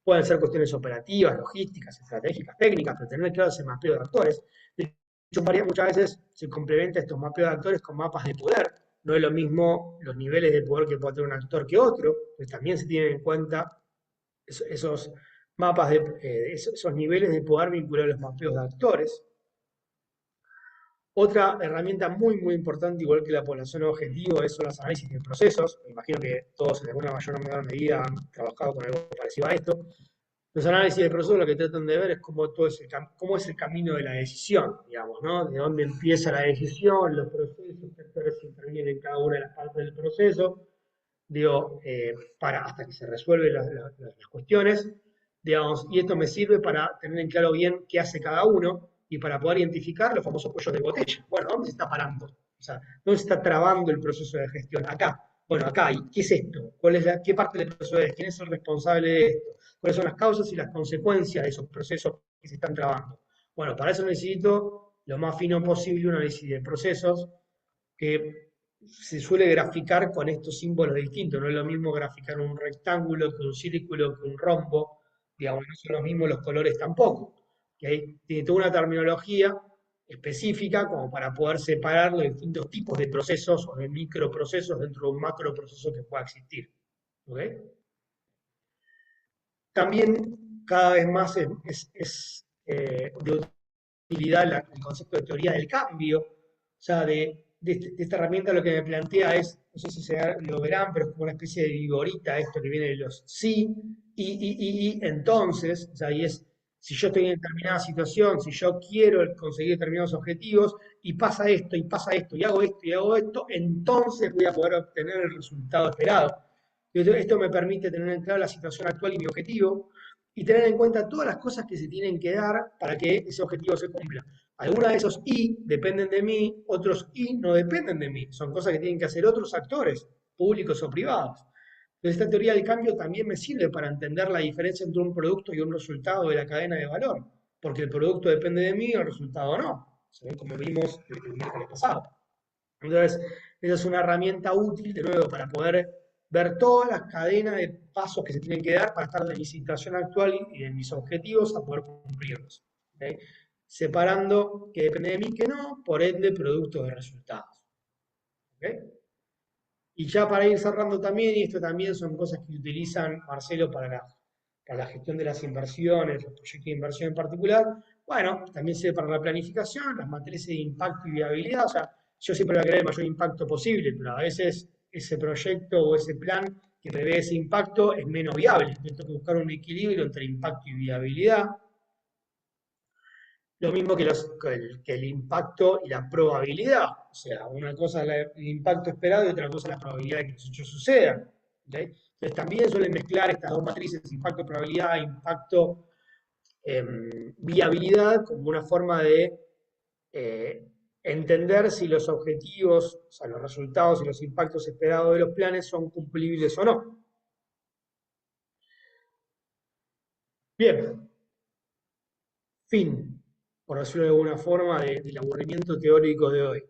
Pueden ser cuestiones operativas, logísticas, estratégicas, técnicas, pero tener claro ese mapeo de actores. De hecho, muchas veces se complementa estos mapeos de actores con mapas de poder. No es lo mismo los niveles de poder que puede tener un actor que otro, pues también se tienen en cuenta esos mapas, esos niveles de poder vinculados a los mapeos de actores. Otra herramienta muy importante, igual que la población objetivo, son los análisis de procesos. Me imagino que todos en alguna mayor o menor medida han trabajado con algo parecido a esto. Los análisis de procesos lo que tratan de ver es cómo es el camino de la decisión, digamos, ¿no? De dónde empieza la decisión, los procesos, qué actores intervienen en cada una de las partes del proceso, digo, hasta que se resuelven las cuestiones, digamos, y esto me sirve para tener en claro bien qué hace cada uno y para poder identificar los famosos cuellos de botella. Bueno, ¿dónde se está parando? O sea, ¿dónde se está trabando el proceso de gestión? Acá. Bueno, acá. ¿Y qué es esto? ¿Qué parte del proceso es? ¿Quién es el responsable de esto? ¿Cuáles son las causas y las consecuencias de esos procesos que se están trabando? Bueno, para eso necesito lo más fino posible un análisis de procesos que se suele graficar con estos símbolos distintos. No es lo mismo graficar un rectángulo que un círculo que un rombo. Digamos, no son los mismos los colores tampoco. ¿Okay? Tiene toda una terminología específica como para poder separar los distintos tipos de procesos o de microprocesos dentro de un macroproceso que pueda existir. ¿Okay? También cada vez más de utilidad el concepto de teoría del cambio, o sea, de esta herramienta lo que me plantea es, no sé si lo verán, pero es como una especie de vigorita esto que viene de los sí, entonces, o sea, y es, si yo estoy en determinada situación, si yo quiero conseguir determinados objetivos, y pasa esto, y hago esto, entonces voy a poder obtener el resultado esperado. Esto me permite tener en claro la situación actual y mi objetivo, y tener en cuenta todas las cosas que se tienen que dar para que ese objetivo se cumpla. Algunos de esos I dependen de mí, otros I no dependen de mí. Son cosas que tienen que hacer otros actores, públicos o privados. Entonces, esta teoría del cambio también me sirve para entender la diferencia entre un producto y un resultado de la cadena de valor, porque el producto depende de mí y el resultado no, ¿sí? Como vimos el miércoles pasado. Entonces, esa es una herramienta útil, de nuevo, para poder ver todas las cadenas de pasos que se tienen que dar para estar de mi situación actual y de mis objetivos a poder cumplirlos. ¿Okay? Separando que depende de mí, que no, por ende, producto de resultados. ¿Okay? Y ya para ir cerrando también, y esto también son cosas que utilizan Marcelo para la gestión de las inversiones, los proyectos de inversión en particular, bueno, también sirve para la planificación, las matrices de impacto y viabilidad, o sea, yo siempre voy a querer el mayor impacto posible, pero a veces ese proyecto o ese plan que prevé ese impacto es menos viable, tengo que buscar un equilibrio entre impacto y viabilidad. Lo mismo que el impacto y la probabilidad. O sea, una cosa es el impacto esperado y otra cosa es la probabilidad de que los hechos sucedan. ¿Okay? Entonces también suelen mezclar estas dos matrices, impacto probabilidad, impacto viabilidad, como una forma de eh, entender si los objetivos, o sea, los resultados y los impactos esperados de los planes son cumplibles o no. Bien, fin, por decirlo de alguna forma, del aburrimiento teórico de hoy.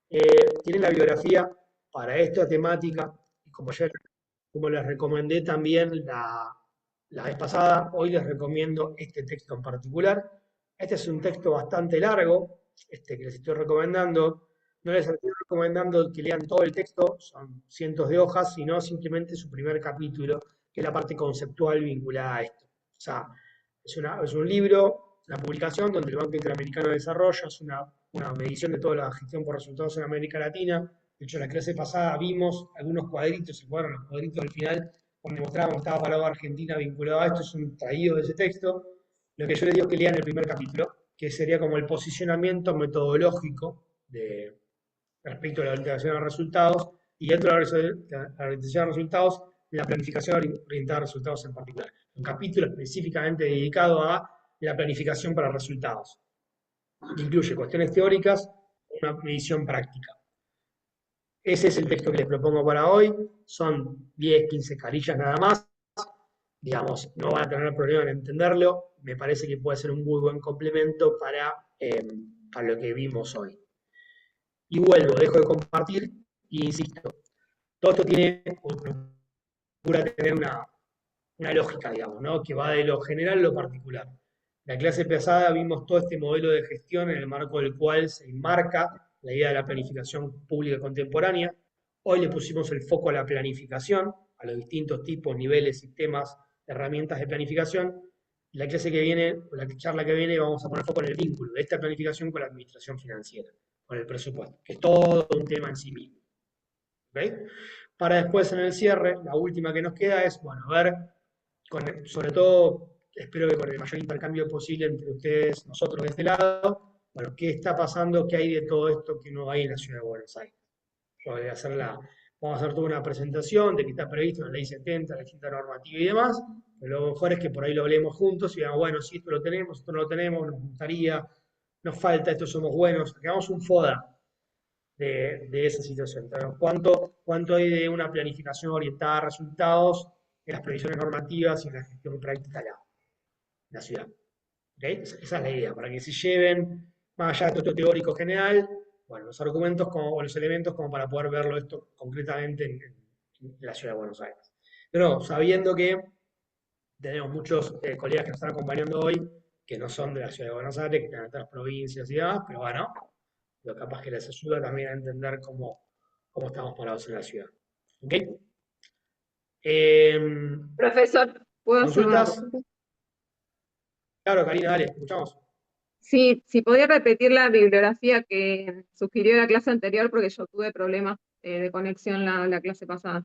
Tiene la biografía para esta temática, y como les recomendé también la vez pasada, hoy les recomiendo este texto en particular. Este es un texto bastante largo, este que les estoy recomendando. No les estoy recomendando que lean todo el texto, son cientos de hojas, sino simplemente su primer capítulo, que es la parte conceptual vinculada a esto. O sea, es un libro, una publicación donde el Banco Interamericano de Desarrollo hace una medición de toda la gestión por resultados en América Latina. De hecho, la clase pasada vimos algunos cuadritos, se fueron los cuadritos al final, donde mostrábamos que estaba parado Argentina vinculado a esto, es un traído de ese texto. Lo que yo les digo es que lean el primer capítulo, que sería como el posicionamiento metodológico respecto a la orientación a resultados, y dentro de la orientación a resultados, la planificación orientada a resultados en particular. Un capítulo específicamente dedicado a la planificación para resultados. Incluye cuestiones teóricas, una medición práctica. Ese es el texto que les propongo para hoy. Son 10, 15 carillas nada más. Digamos, no van a tener problema en entenderlo. Me parece que puede ser un muy buen complemento para lo que vimos hoy. Y vuelvo, dejo de compartir y insisto, todo esto tiene, procura tener una lógica, digamos, ¿no? Que va de lo general a lo particular. En la clase pasada vimos todo este modelo de gestión en el marco del cual se enmarca la idea de la planificación pública contemporánea. Hoy le pusimos el foco a la planificación, a los distintos tipos, niveles, sistemas, herramientas de planificación. La clase que viene, o la charla que viene, vamos a poner foco en el vínculo de esta planificación con la administración financiera, con el presupuesto, que es todo un tema en sí mismo. ¿Okay? Para después en el cierre, la última que nos queda es, bueno, a ver, sobre todo, espero que con el mayor intercambio posible entre ustedes, nosotros de este lado, bueno, qué está pasando, qué hay de todo esto que no hay en la ciudad de Buenos Aires. Yo voy a vamos a hacer toda una presentación de qué está previsto en la ley 70, la distinta normativa y demás, pero lo mejor es que por ahí lo hablemos juntos y digamos, bueno, si esto lo tenemos, esto no lo tenemos, nos gustaría, nos falta, esto somos buenos, que hagamos un FODA de esa situación. Entonces, ¿cuánto hay de una planificación orientada a resultados en las previsiones normativas y en la gestión práctica de la ciudad? ¿Okay? Esa es la idea, para que se lleven, más allá de todo esto teórico general, bueno, los argumentos o los elementos como para poder verlo esto concretamente en la ciudad de Buenos Aires. Pero sabiendo que tenemos muchos colegas que nos están acompañando hoy que no son de la ciudad de Buenos Aires, que están en otras provincias y demás, pero bueno, lo capaz que les ayuda también a entender cómo estamos parados en la ciudad. ¿Ok? Profesor, ¿puedo hacer una ¿Consultas? consulta? Claro, Karina, dale, escuchamos. Sí, si podía repetir la bibliografía que sugirió la clase anterior, porque yo tuve problemas de conexión la clase pasada.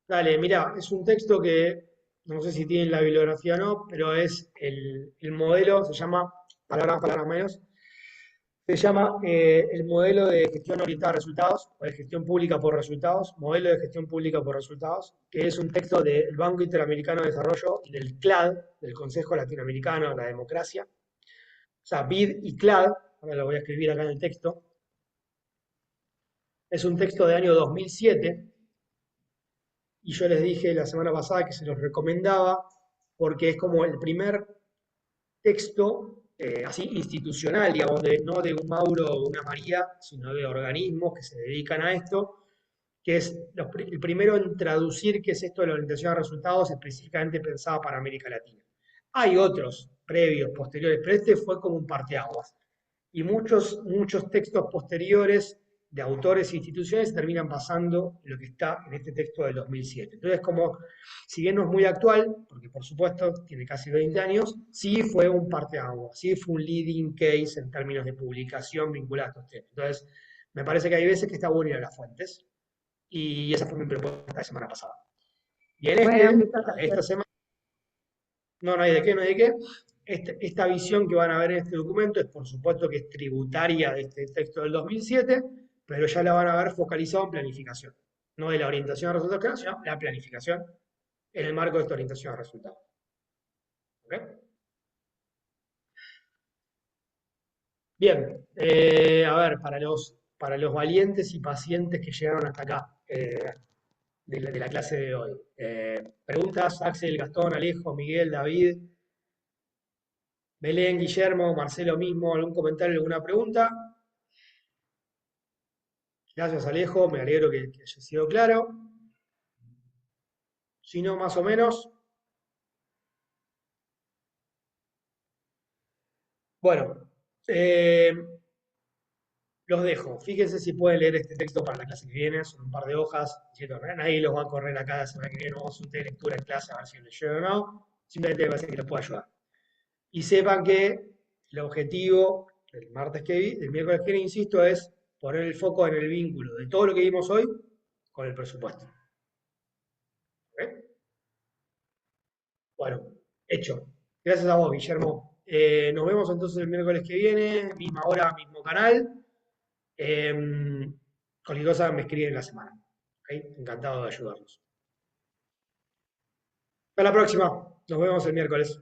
Dale, mira, es un texto que no sé si tiene la bibliografía o no, pero es el modelo, se llama, palabras menos, se llama el modelo de gestión orientada a resultados, o de gestión pública por resultados, modelo de gestión pública por resultados, que es un texto del Banco Interamericano de Desarrollo y del CLAD, del Consejo Latinoamericano de la Democracia. O sea, BID y CLAD, ahora lo voy a escribir acá en el texto, es un texto de año 2007, y yo les dije la semana pasada que se los recomendaba porque es como el primer texto así institucional, digamos, no de un Mauro o una María, sino de organismos que se dedican a esto, que es el primero en traducir qué es esto de la orientación a resultados específicamente pensado para América Latina. Hay otros previos, posteriores, pero este fue como un parteaguas. Y muchos textos posteriores de autores e instituciones terminan basando en lo que está en este texto del 2007. Entonces, como, si bien no es muy actual, porque por supuesto tiene casi 20 años, sí fue un parteaguas, sí fue un leading case en términos de publicación vinculada a estos temas. Entonces, me parece que hay veces que está bueno ir a las fuentes, y esa fue mi propuesta la semana pasada. Y en Bueno, muchas esta gracias. semana, no hay de qué, no hay de qué. Esta visión que van a ver en este documento es, por supuesto, que es tributaria de este texto del 2007, pero ya la van a ver focalizado en planificación. No de la orientación a resultados, sino la planificación en el marco de esta orientación a resultados. ¿Ok? Bien, a ver, para los valientes y pacientes que llegaron hasta acá de la clase de hoy. Preguntas, Axel, Gastón, Alejo, Miguel, David, Belén, Guillermo, Marcelo mismo, ¿algún comentario, alguna pregunta? Gracias, Alejo, me alegro que haya sido claro. Si no, más o menos. Bueno, los dejo. Fíjense si pueden leer este texto para la clase que viene, son un par de hojas. Nadie los va a correr acá la semana que viene, no vamos a hacer lectura en clase a ver si lo leyeron o no. Simplemente me parece que les puede ayudar. Y sepan que el objetivo del miércoles que viene, insisto, es poner el foco en el vínculo de todo lo que vimos hoy con el presupuesto. ¿Ok? Bueno, hecho. Gracias a vos, Guillermo. Nos vemos entonces el miércoles que viene, misma hora, mismo canal. Cualquier cosa me escriben en la semana. ¿Ok? ¿Ok? Encantado de ayudarlos. Hasta la próxima. Nos vemos el miércoles.